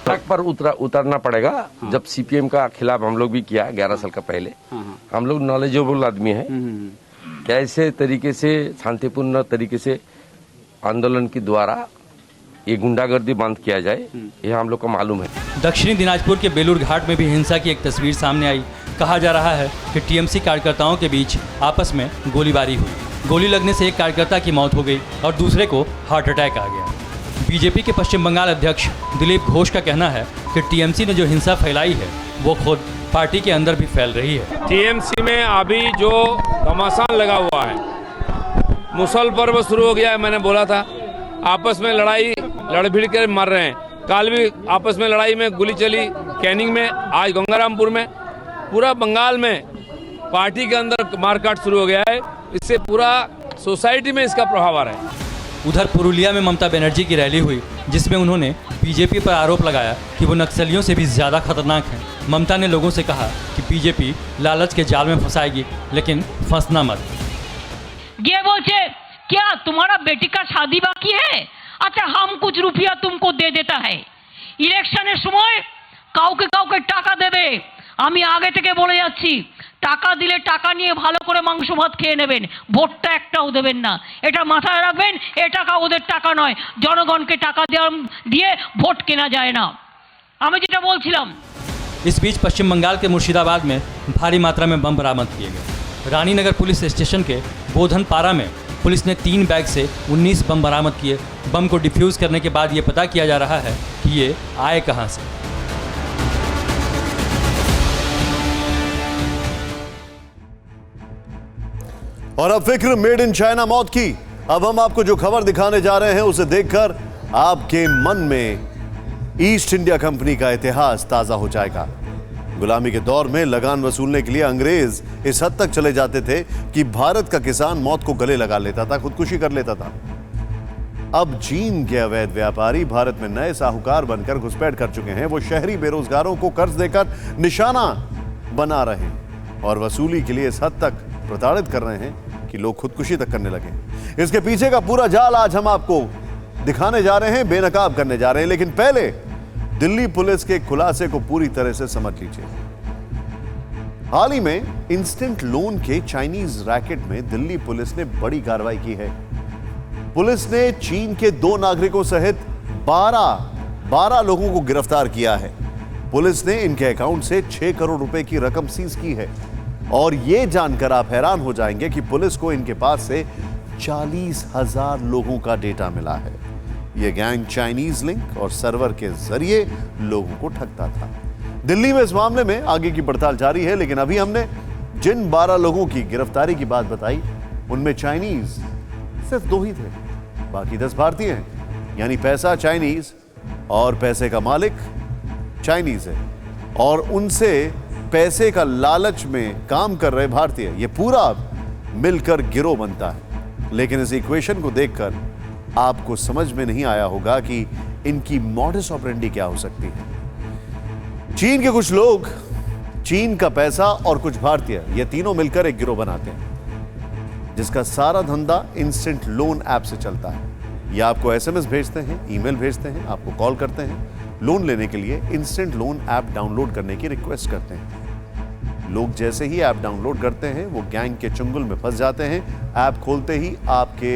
सड़क पर उतरना पड़ेगा। जब सीपीएम का खिलाफ हम लोग भी किया 11 साल का पहले, हम लोग नॉलेजेबल आदमी है, कैसे तरीके से शांतिपूर्ण तरीके से आंदोलन के द्वारा ये गुंडागर्दी बंद किया जाए, ये हम लोग को मालूम है। दक्षिणी दिनाजपुर के बेलूर घाट में भी हिंसा की एक तस्वीर सामने आई। कहा जा रहा है कि टीएमसी कार्यकर्ताओं के बीच आपस में गोलीबारी हुई। गोली लगने से एक कार्यकर्ता की मौत हो गई और दूसरे को हार्ट अटैक आ गया। बीजेपी के पश्चिम बंगाल अध्यक्ष दिलीप घोष का कहना है कि टीएमसी ने जो हिंसा फैलाई है वो खुद पार्टी के अंदर भी फैल रही है। टीएमसी में अभी जो घमासान लगा हुआ है, मुसल पर्व शुरू हो गया है, मैंने बोला था आपस में लड़ भिड़ कर मर रहे हैं। कल भी आपस में लड़ाई में गोली चली कैनिंग में, आज गंगारामपुर में। पूरा बंगाल में पार्टी के अंदर मारकाट शुरू हो गया है। इससे पूरा सोसाइटी में इसका प्रभाव आ रहा है। उधर पुरुलिया में ममता बनर्जी की रैली हुई, जिसमें उन्होंने बीजेपी पर आरोप लगाया कि वो नक्सलियों से भी ज़्यादा खतरनाक हैं। ममता ने लोगों से कहा कि बीजेपी लालच के जाल में फंसाएगी, लेकिन फंसना मत। ये बोलছে क्या तुम्हारा बेटी का शादी बाकी है? अच्छा हम कुछ रुपया तुमको दे देता है, ইলেকশনের সময় কাউকে কাউকে টাকা দেবে। আমি আগে থেকে বলে যাচ্ছি, টাকা দিলে টাকা নিয়ে ভালো করে মাংস ভাত খেয়ে নেবেন, ভোটটা একটাও দেবেন না। এটা মাথায় রাখবেন, এ টাকা ওদের টাকা নয়, জনগণকে টাকা দিয়ে ভোট কেনা যায় না। আমি যেটা বলছিলাম। इस बीच पश्चिम बंगाल के मुर्शिदाबाद में भारी मात्रा में बम बरामद किए गए। रानीनगर पुलिस स्टेशन के बोधनपारा में पुलिस ने 3 बैग से 19 बम बरामद किए। बम को डिफ्यूज़ करने के बाद ये पता किया जा रहा है कि ये आए कहाँ से। और अब फिक्र मेड इन चाइना मौत की। अब हम आपको जो खबर दिखाने जा रहे हैं उसे देखकर आपके मन में ईस्ट इंडिया कंपनी का इतिहास ताजा हो जाएगा। गुलामी के दौर में लगान वसूलने के लिए अंग्रेज इस हद तक चले जाते थे कि भारत का किसान मौत को गले लगा लेता था, खुदकुशी कर लेता था। अब चीन के अवैध व्यापारी भारत में नए साहूकार बनकर घुसपैठ कर चुके हैं। वो शहरी बेरोजगारों को कर्ज देकर निशाना बना रहे हैं और वसूली के लिए इस हद तक प्रताड़ित कर रहे हैं कि लोग खुदकुशी तक करने लगे। इसके पीछे का पूरा जाल आज हम आपको दिखाने जा रहे हैं, बेनकाब करने जा रहे हैं। लेकिन पहले दिल्ली पुलिस के खुलासे को पूरी तरह से समझ लीजिए। हाल ही में इंस्टेंट लोन के चाइनीज रैकेट में दिल्ली पुलिस ने बड़ी कार्रवाई की है। पुलिस ने चीन के 2 नागरिकों सहित 12 लोगों को गिरफ्तार किया है। पुलिस ने इनके अकाउंट से 6 करोड़ रुपए की रकम सीज की है। और यह जानकर आप हैरान हो जाएंगे कि पुलिस को इनके पास से 40,000 लोगों का डेटा मिला है। यह गैंग चाइनीज लिंक और सर्वर के जरिए लोगों को ठगता था। दिल्ली में इस मामले में आगे की पड़ताल जारी है, लेकिन अभी हमने जिन 12 लोगों की गिरफ्तारी की बात बताई, उनमें चाइनीज सिर्फ 2 ही थे, बाकी 10 भारतीय हैं। यानी पैसा चाइनीज और पैसे का मालिक चाइनीज है और उनसे पैसे का लालच में काम कर रहे भारतीय। ये पूरा मिलकर गिरोह बनता है। लेकिन इस इक्वेशन को देखकर आपको समझ में नहीं आया होगा कि इनकी मॉडस ऑपरेंडी क्या हो सकती है। चीन के कुछ लोग, चीन का पैसा और कुछ भारतीय, ये तीनों मिलकर एक गिरोह बनाते हैं जिसका सारा धंधा इंस्टेंट लोन ऐप से चलता है। ये आपको एसएमएस भेजते हैं, ईमेल भेजते हैं, आपको कॉल करते हैं, लोन लेने के लिए इंस्टेंट लोन ऐप डाउनलोड करने की रिक्वेस्ट करते हैं। लोग जैसे ही ऐप डाउनलोड करते हैं वो गैंग के चंगुल में फंस जाते हैं। ऐप खोलते ही आपके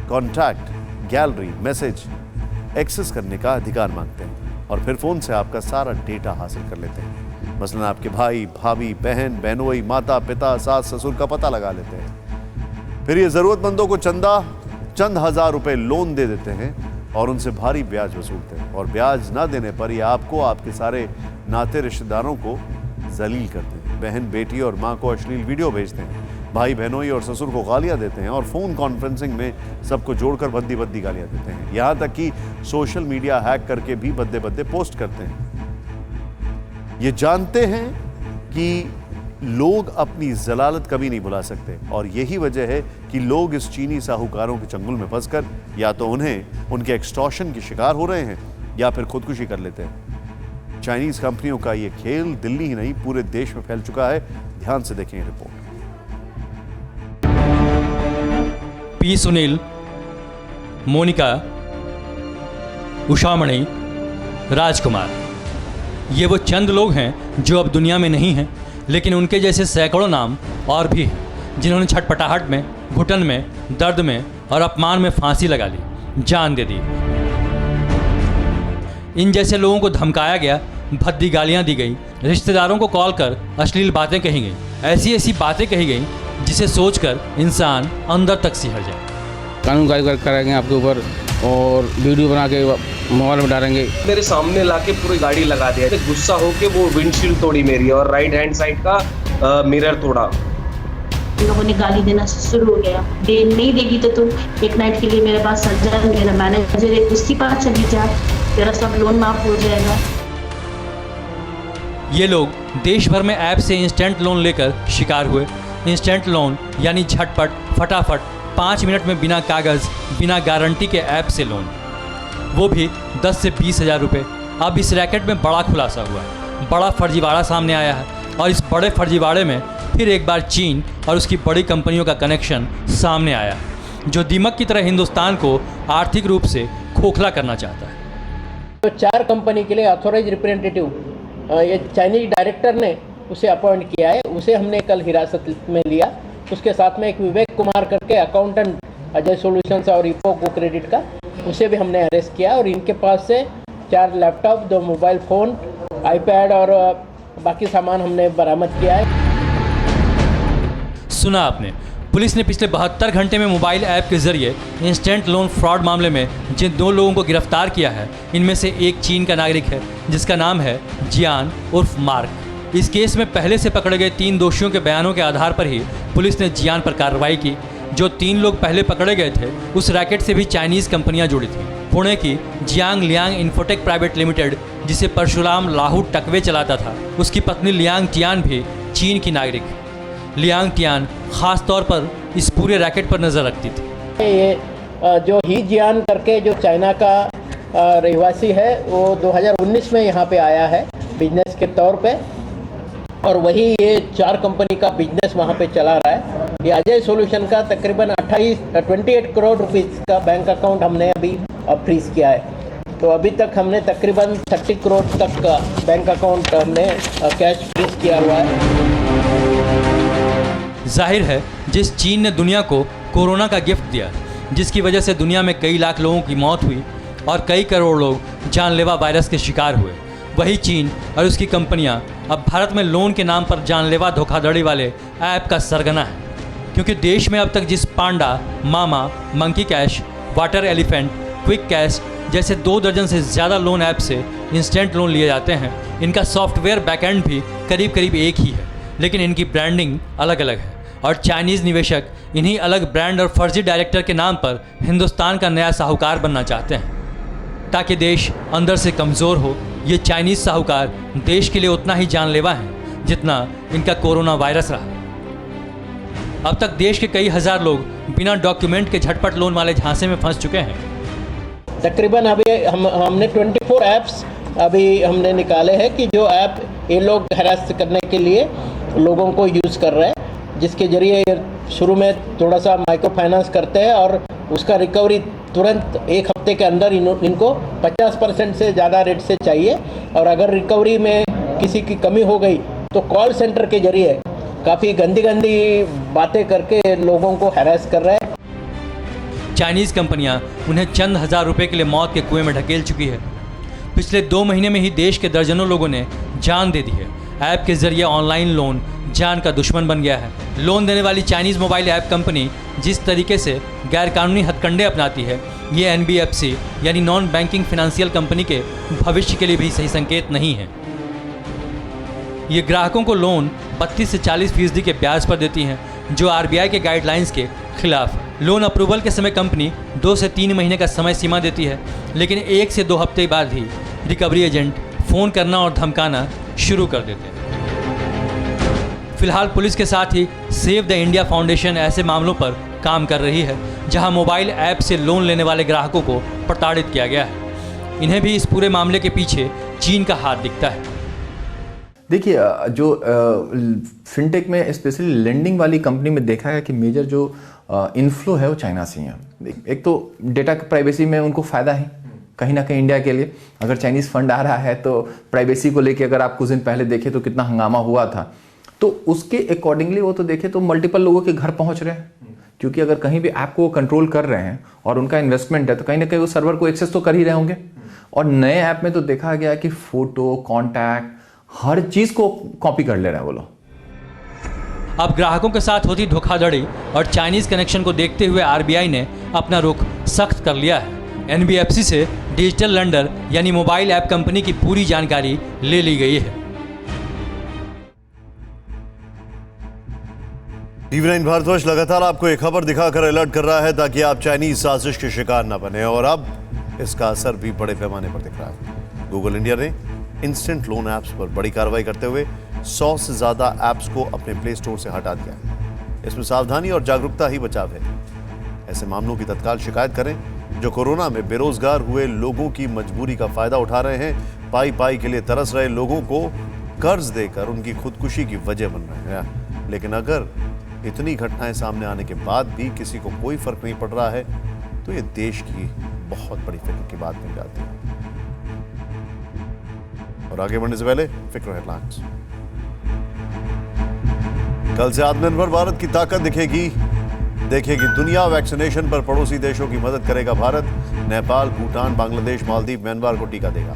कॉन्टैक्ट, गैलरी, मैसेज एक्सेस करने का अधिकार मांगते हैं और फिर फोन से आपका सारा डेटा हासिल कर लेते हैं। मसलन आपके भाई, भाभी, बहन, बहनोई, माता, पिता, सास, ससुर का पता लगा लेते हैं। फिर ये जरूरतमंदों को चंद हजार रुपए लोन दे देते हैं और उनसे भारी ब्याज वसूलते हैं। और ब्याज ना देने पर ये आपको, आपके सारे नाते रिश्तेदारों को जलील करते हैं। बहन, बेटी और माँ को अश्लील वीडियो भेजते हैं। भाई, बहनोई और ससुर को गालियां देते हैं और फोन कॉन्फ्रेंसिंग में सबको जोड़कर भद्दी गालियां देते हैं। यहां तक कि सोशल मीडिया हैक करके भी भद्दे पोस्ट करते हैं। ये जानते हैं कि लोग अपनी जलालत कभी नहीं भुला सकते और यही वजह है कि लोग इस चीनी साहूकारों के चंगुल में फंसकर या तो उन्हें उनके एक्सटॉर्शन के शिकार हो रहे हैं या फिर खुदकुशी कर लेते हैं। चाइनीज कंपनियों का यह खेल दिल्ली ही नहीं पूरे देश में फैल चुका है। ध्यान से देखें रिपोर्ट। पी सुनील, मोनिका, उषामणि, राजकुमार, ये वो चंद लोग हैं जो अब दुनिया में नहीं हैं, लेकिन उनके जैसे सैकड़ों नाम और भी हैं जिन्होंने छटपटाहट में, घुटन में, दर्द में और अपमान में फांसी लगा ली, जान दे दी। इन जैसे लोगों को धमकाया गया, भद्दी गालियां दी गई, रिश्तेदारों को कॉल कर अश्लील बातें कही गई, ऐसी बातें कही गई जिसे सोचकर इंसान अंदर तक सिहर जाए। कानून कार्रवाई करेंगे आपके ऊपर और वीडियो बना के मोबाइल में डालेंगे। मेरे सामने लाके पूरी गाड़ी लगा दिया, गुस्सा होके वो विंडशील्ड तोड़ी मेरी और राइट हैंड साइड का मिरर तोड़ा। इन लोगों ने गाली देना शुरू हो गया, दे नहीं देगी तो तुम एक नाइट के लिए मेरे पास सर्जन, मेरा मैनेजर है, उसके पास चली जा, तेरा सब लोन माफ हो जाएगा। ये लोग देश भर में ऐप से इंस्टेंट लोन लेकर शिकार हुए। इंस्टेंट लोन यानी झटपट, फटाफट 5 मिनट में बिना कागज़, बिना गारंटी के ऐप से लोन, वो भी 10 से 20 हज़ार रुपये। अब इस रैकेट में बड़ा खुलासा हुआ है, बड़ा फर्जीवाड़ा सामने आया है और इस बड़े फर्जीवाड़े में फिर एक बार चीन और उसकी बड़ी कंपनियों का कनेक्शन सामने आया है, जो दीमक की तरह हिंदुस्तान को आर्थिक रूप से खोखला करना चाहता है। तो 4 कंपनी के लिए ऑथोराइज रिप्रेजेंटेटिव ये चाइनीज डायरेक्टर ने उसे अपॉइंट किया है, उसे हमने कल हिरासत में लिया। उसके साथ में एक विवेक कुमार करके अकाउंटेंट अजय सॉल्यूशंस और इपो गो क्रेडिट का, उसे भी हमने अरेस्ट किया और इनके पास से 4 लैपटॉप, 2 मोबाइल फ़ोन, आईपैड और बाकी सामान हमने बरामद किया है। सुना आपने, पुलिस ने पिछले 72 घंटे में मोबाइल ऐप के जरिए इंस्टेंट लोन फ्रॉड मामले में जिन 2 लोगों को गिरफ्तार किया है, इनमें से एक चीन का नागरिक है जिसका नाम है जियान उर्फ मार्क। इस केस में पहले से पकड़े गए 3 दोषियों के बयानों के आधार पर ही पुलिस ने जियान पर कार्रवाई की। जो 3 लोग पहले पकड़े गए थे उस रैकेट से भी चाइनीज़ कंपनियां जुड़ी थी। पुणे की Jiang Liang infotech private limited, जिसे परशुराम लाहू टकवे चलाता था, उसकी पत्नी लियांग टियान भी चीन की नागरिक है। लियांग टियान खास तौर पर इस पूरे रैकेट पर नज़र रखती थी। ये जो ही जियान करके जो चाइना का रहवासी है, वो 2019 में यहाँ पे आया है बिजनेस के तौर पे, और वही ये 4 कंपनी का बिजनेस वहाँ पे चला रहा है। ये अजय सॉल्यूशन का तकरीबन 28 करोड़ रुपीस का बैंक अकाउंट हमने अभी फ्रीज किया है। तो अभी तक हमने तकरीबन 30 करोड़ तक का बैंक अकाउंट हमने कैश फ्रीज किया हुआ है। जाहिर है जिस चीन ने दुनिया को कोरोना का गिफ्ट दिया, जिसकी वजह से दुनिया में कई लाख लोगों की मौत हुई और कई करोड़ लोग जानलेवा वायरस के शिकार हुए, वही चीन और उसकी कंपनियां अब भारत में लोन के नाम पर जानलेवा धोखाधड़ी वाले ऐप का सरगना है। क्योंकि देश में अब तक जिस Panda, Mama, Monkey Cash, Water Elephant, Quick Cash जैसे 2 दर्जन से ज़्यादा लोन ऐप से इंस्टेंट लोन लिए जाते हैं, इनका सॉफ्टवेयर बैकएंड भी करीब करीब एक ही है, लेकिन इनकी ब्रांडिंग अलग अलग है और चाइनीज़ निवेशक इन्हीं अलग ब्रांड और फर्जी डायरेक्टर के नाम पर हिंदुस्तान का नया साहूकार बनना चाहते हैं। ताकि देश अंदर से कमज़ोर हो, ये चाइनीज़ साहूकार देश के लिए उतना ही जानलेवा है जितना इनका कोरोना वायरस रहा। अब तक देश के कई हज़ार लोग बिना डॉक्यूमेंट के झटपट लोन वाले झांसे में फंस चुके हैं। तकरीबन अभी हमने 24 ऐप्स अभी हमने निकाले हैं कि जो ऐप ये लोग हरास करने के लिए लोगों को यूज़ कर रहे हैं, जिसके ज़रिए शुरू में थोड़ा सा माइक्रो फाइनेंस करते हैं और उसका रिकवरी तुरंत 1 हफ्ते के अंदर इनको 50% से ज़्यादा रेट से चाहिए, और अगर रिकवरी में किसी की कमी हो गई तो कॉल सेंटर के जरिए काफ़ी गंदी गंदी बातें करके लोगों को हैरेस कर रहे हैं। चाइनीज़ कंपनियां उन्हें चंद हज़ार रुपए के लिए मौत के कुएं में ढकेल चुकी है। पिछले 2 महीने में ही देश के दर्जनों लोगों ने जान दे दी है। ऐप के जरिए ऑनलाइन लोन जान का दुश्मन बन गया है। लोन देने वाली चाइनीज़ मोबाइल ऐप कंपनी जिस तरीके से गैरकानूनी हथकंडे अपनाती है, ये NBFC यानी नॉन बैंकिंग फाइनेंशियल कंपनी के भविष्य के लिए भी सही संकेत नहीं है। ये ग्राहकों को लोन 32 से 40% के ब्याज पर देती हैं, जो RBI के गाइडलाइंस के खिलाफ है। लोन अप्रूवल के समय कंपनी 2 से 3 महीने का समय सीमा देती है, लेकिन 1 से 2 हफ्ते बाद ही रिकवरी एजेंट फ़ोन करना और धमकाना शुरू कर देते हैं। फिलहाल पुलिस के साथ ही सेव द इंडिया फाउंडेशन ऐसे मामलों पर काम कर रही है जहां मोबाइल ऐप से लोन लेने वाले ग्राहकों को प्रताड़ित किया गया है। इन्हें भी इस पूरे मामले के पीछे चीन का हाथ दिखता है। देखिए, जो फिनटेक में स्पेशली लेंडिंग वाली कंपनी में देखा है कि मेजर जो इनफ्लो है वो चाइना से ही है। एक तो डेटा प्राइवेसी में उनको फ़ायदा है कहीं ना कहीं इंडिया के लिए। अगर चाइनीज़ फंड आ रहा है तो प्राइवेसी को लेके अगर आप कुछ दिन पहले देखें तो कितना हंगामा हुआ था, तो उसके अकॉर्डिंगली वो तो देखे तो मल्टीपल लोगों के घर पहुंच रहे हैं, क्योंकि अगर कहीं भी ऐप को कंट्रोल कर रहे हैं और उनका इन्वेस्टमेंट है तो कहीं ना कहीं वो सर्वर को एक्सेस तो कर ही रहे होंगे। और नए ऐप में तो देखा गया कि फोटो, कॉन्टैक्ट, हर चीज़ को कॉपी कर ले रहे हैं वो लोग। अब ग्राहकों के साथ होती धोखाधड़ी और चाइनीज़ कनेक्शन को देखते हुए RBI ने अपना रुख सख्त कर लिया है। NBFC से डिजिटल लेंडर यानी मोबाइल ऐप कंपनी की पूरी जानकारी ले ली गई है। टीवी9 भारतवर्ष लगातार आपको एक खबर दिखाकर अलर्ट कर रहा है ताकि आप चाइनीज साजिश के शिकार न बने, और अब इसका असर भी बड़े पैमाने पर दिख रहा है। गूगल इंडिया ने इंस्टेंट लोन ऐप्स पर बड़ी कार्रवाई करते हुए 100 से ज्यादा ऐप्स को अपने प्ले स्टोर से हटा दिया है। इसमें सावधानी और जागरूकता ही बचाव है। ऐसे मामलों की तत्काल शिकायत करें जो कोरोना में बेरोजगार हुए लोगों की मजबूरी का फायदा उठा रहे हैं, पाई पाई के लिए तरस रहे लोगों को कर्ज देकर उनकी खुदकुशी की वजह बन रहे हैं। लेकिन अगर इतनी घटनाएं सामने आने के बाद भी किसी को कोई फर्क नहीं पड़ रहा है तो ये देश की बहुत बड़ी फिक्र की बात बन जाती है। और आगे बढ़ने से पहले फिक्र हेडलाइंस। कल से आत्मनिर्भर भारत की ताकत दिखेगी, देखेगी दुनिया। वैक्सीनेशन पर पड़ोसी देशों की मदद करेगा भारत। नेपाल, भूटान, बांग्लादेश, मालदीव, म्यांमार को टीका देगा।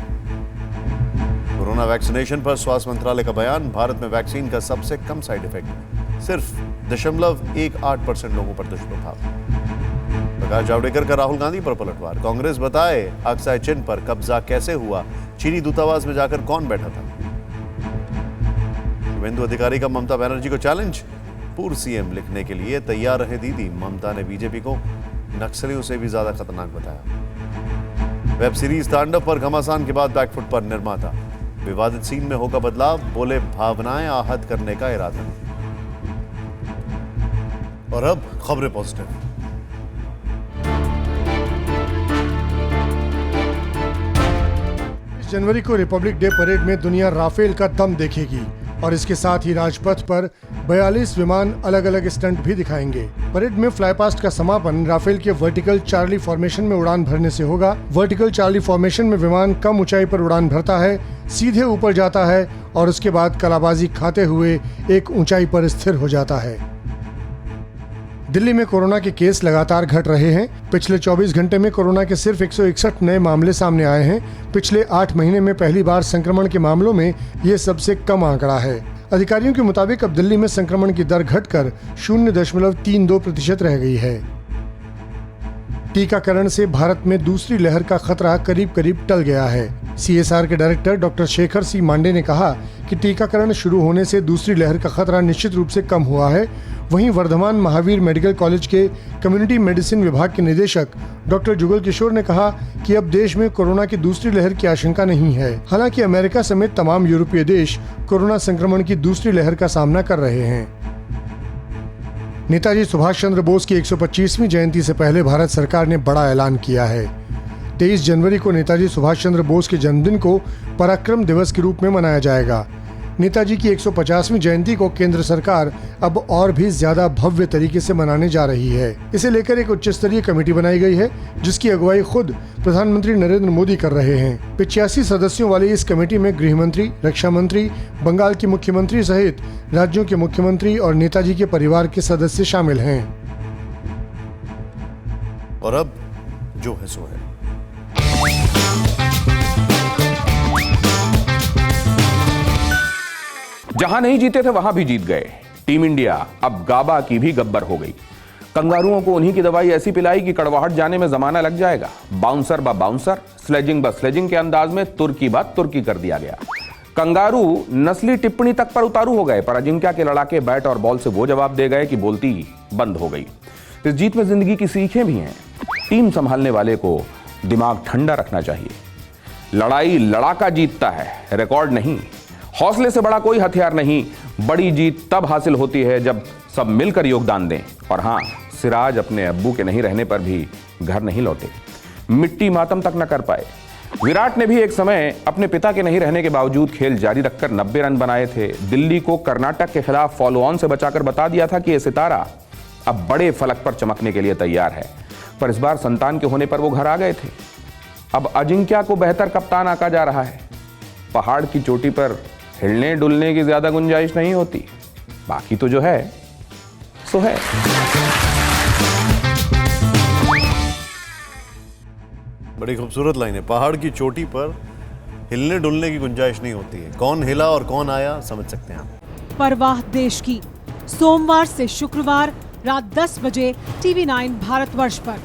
कोरोना वैक्सीनेशन पर स्वास्थ्य मंत्रालय का बयान, भारत में वैक्सीन का सबसे कम साइड इफेक्ट, सिर्फ 0.18% लोगों पर दुष्प्रभाव। प्रकाश जावड़ेकर का राहुल गांधी पर पलटवार, कांग्रेस बताए अक्साई चिन पर कब्जा कैसे हुआ, चीनी दूतावास में जाकर कौन बैठा था। शुभेंदु अधिकारी का ममता बनर्जी को चैलेंज, पूर्व सीएम लिखने के लिए तैयार रहे दीदी। ममता ने बीजेपी को नक्सलियों से भी ज्यादा खतरनाक बताया। वेब सीरीज तांडव पर घमासान के बाद बैकफुट पर निर्माता, विवादित सीन में होगा बदलाव, बोले भावनाएं आहत करने का इरादा नहीं। और अब खबरें पॉजिटिव। जनवरी को रिपब्लिक डे परेड में दुनिया राफेल का दम देखेगी और इसके साथ ही राजपथ पर 42 विमान अलग अलग स्टंट भी दिखाएंगे। परेड में फ्लाईपास्ट का समापन राफेल के वर्टिकल चार्ली फॉर्मेशन में उड़ान भरने से होगा। वर्टिकल चार्ली फॉर्मेशन में विमान कम ऊंचाई पर उड़ान भरता है, सीधे ऊपर जाता है और उसके बाद कलाबाजी खाते हुए एक ऊंचाई पर स्थिर हो जाता है। दिल्ली में कोरोना के केस लगातार घट रहे हैं। पिछले 24 घंटे में कोरोना के सिर्फ 161 नए मामले सामने आए हैं। पिछले 8 महीने में पहली बार संक्रमण के मामलों में ये सबसे कम आंकड़ा है। अधिकारियों के मुताबिक अब दिल्ली में संक्रमण की दर घटकर 0.32% रह गई है। टीकाकरण से भारत में दूसरी लहर का खतरा करीब करीब टल गया है। CSR के डायरेक्टर डॉक्टर शेखर सी मांडे ने कहा कि टीकाकरण शुरू होने से दूसरी लहर का खतरा निश्चित रूप से कम हुआ है। वहीं वर्धमान महावीर मेडिकल कॉलेज के कम्युनिटी मेडिसिन विभाग के निदेशक डॉक्टर जुगल किशोर ने कहा कि अब देश में कोरोना की दूसरी लहर की आशंका नहीं है। हालांकि अमेरिका समेत तमाम यूरोपीय देश कोरोना संक्रमण की दूसरी लहर का सामना कर रहे हैं। नेताजी सुभाष चंद्र बोस की 125वीं जयंती से पहले भारत सरकार ने बड़ा ऐलान किया है। 23 जनवरी को नेताजी सुभाष चंद्र बोस के जन्मदिन को पराक्रम दिवस के रूप में मनाया जाएगा। नेताजी की 150वीं जयंती को केंद्र सरकार अब और भी ज्यादा भव्य तरीके से मनाने जा रही है। इसे लेकर एक उच्च स्तरीय कमेटी बनाई गई है जिसकी अगुवाई खुद प्रधानमंत्री नरेंद्र मोदी कर रहे हैं। 85 सदस्यों वाली इस कमेटी में गृह मंत्री, रक्षा मंत्री, बंगाल के मुख्यमंत्री सहित राज्यों के मुख्यमंत्री और नेताजी के परिवार के सदस्य शामिल हैं। और अब जो है सो है। जहां नहीं जीते थे वहां भी जीत गए। टीम इंडिया अब गाबा की भी गब्बर हो गई। कंगारुओं को उन्हीं की दवाई ऐसी पिलाई कि कड़वाहट जाने में जमाना लग जाएगा। बाउंसर बा बाउंसर, स्लेजिंग बा स्लेजिंग के अंदाज में तुर्की बा तुर्की कर दिया गया। कंगारू नस्ली टिप्पणी तक पर उतारू हो गए, पर अजिंक्या के लड़ाके बैट और बॉल से वो जवाब दे गए कि बोलती बंद हो गई। इस जीत में जिंदगी की सीखें भी हैं। टीम संभालने वाले को दिमाग ठंडा रखना चाहिए। लड़ाई लड़ाका जीतता है, रिकॉर्ड नहीं। हौसले से बड़ा कोई हथियार नहीं। बड़ी जीत तब हासिल होती है जब सब मिलकर योगदान दें। और हां, सिराज अपने अब्बू के नहीं रहने पर भी घर नहीं लौटे, मिट्टी मातम तक न कर पाए। विराट ने भी एक समय अपने पिता के नहीं रहने के बावजूद खेल जारी रखकर 90 रन बनाए थे। दिल्ली को कर्नाटक के खिलाफ फॉलो ऑन से बचाकर बता दिया था कि यह सितारा अब बड़े फलक पर चमकने के लिए तैयार है। पर इस बार संतान के होने पर वो घर आ गए थे। अब अजिंक्या को बेहतर कप्तान आका जा रहा है। पहाड़ की चोटी पर हिलने डुलने की ज्यादा गुंजाइश नहीं होती, बाकी तो जो है सो है। बड़ी खूबसूरत लाइन है। पहाड़ की चोटी पर हिलने डुलने की गुंजाइश नहीं होती है। कौन हिला और कौन आया समझ सकते हैं आप। परवाह देश की, सोमवार से शुक्रवार रात 10 बजे TV9 भारतवर्ष पर।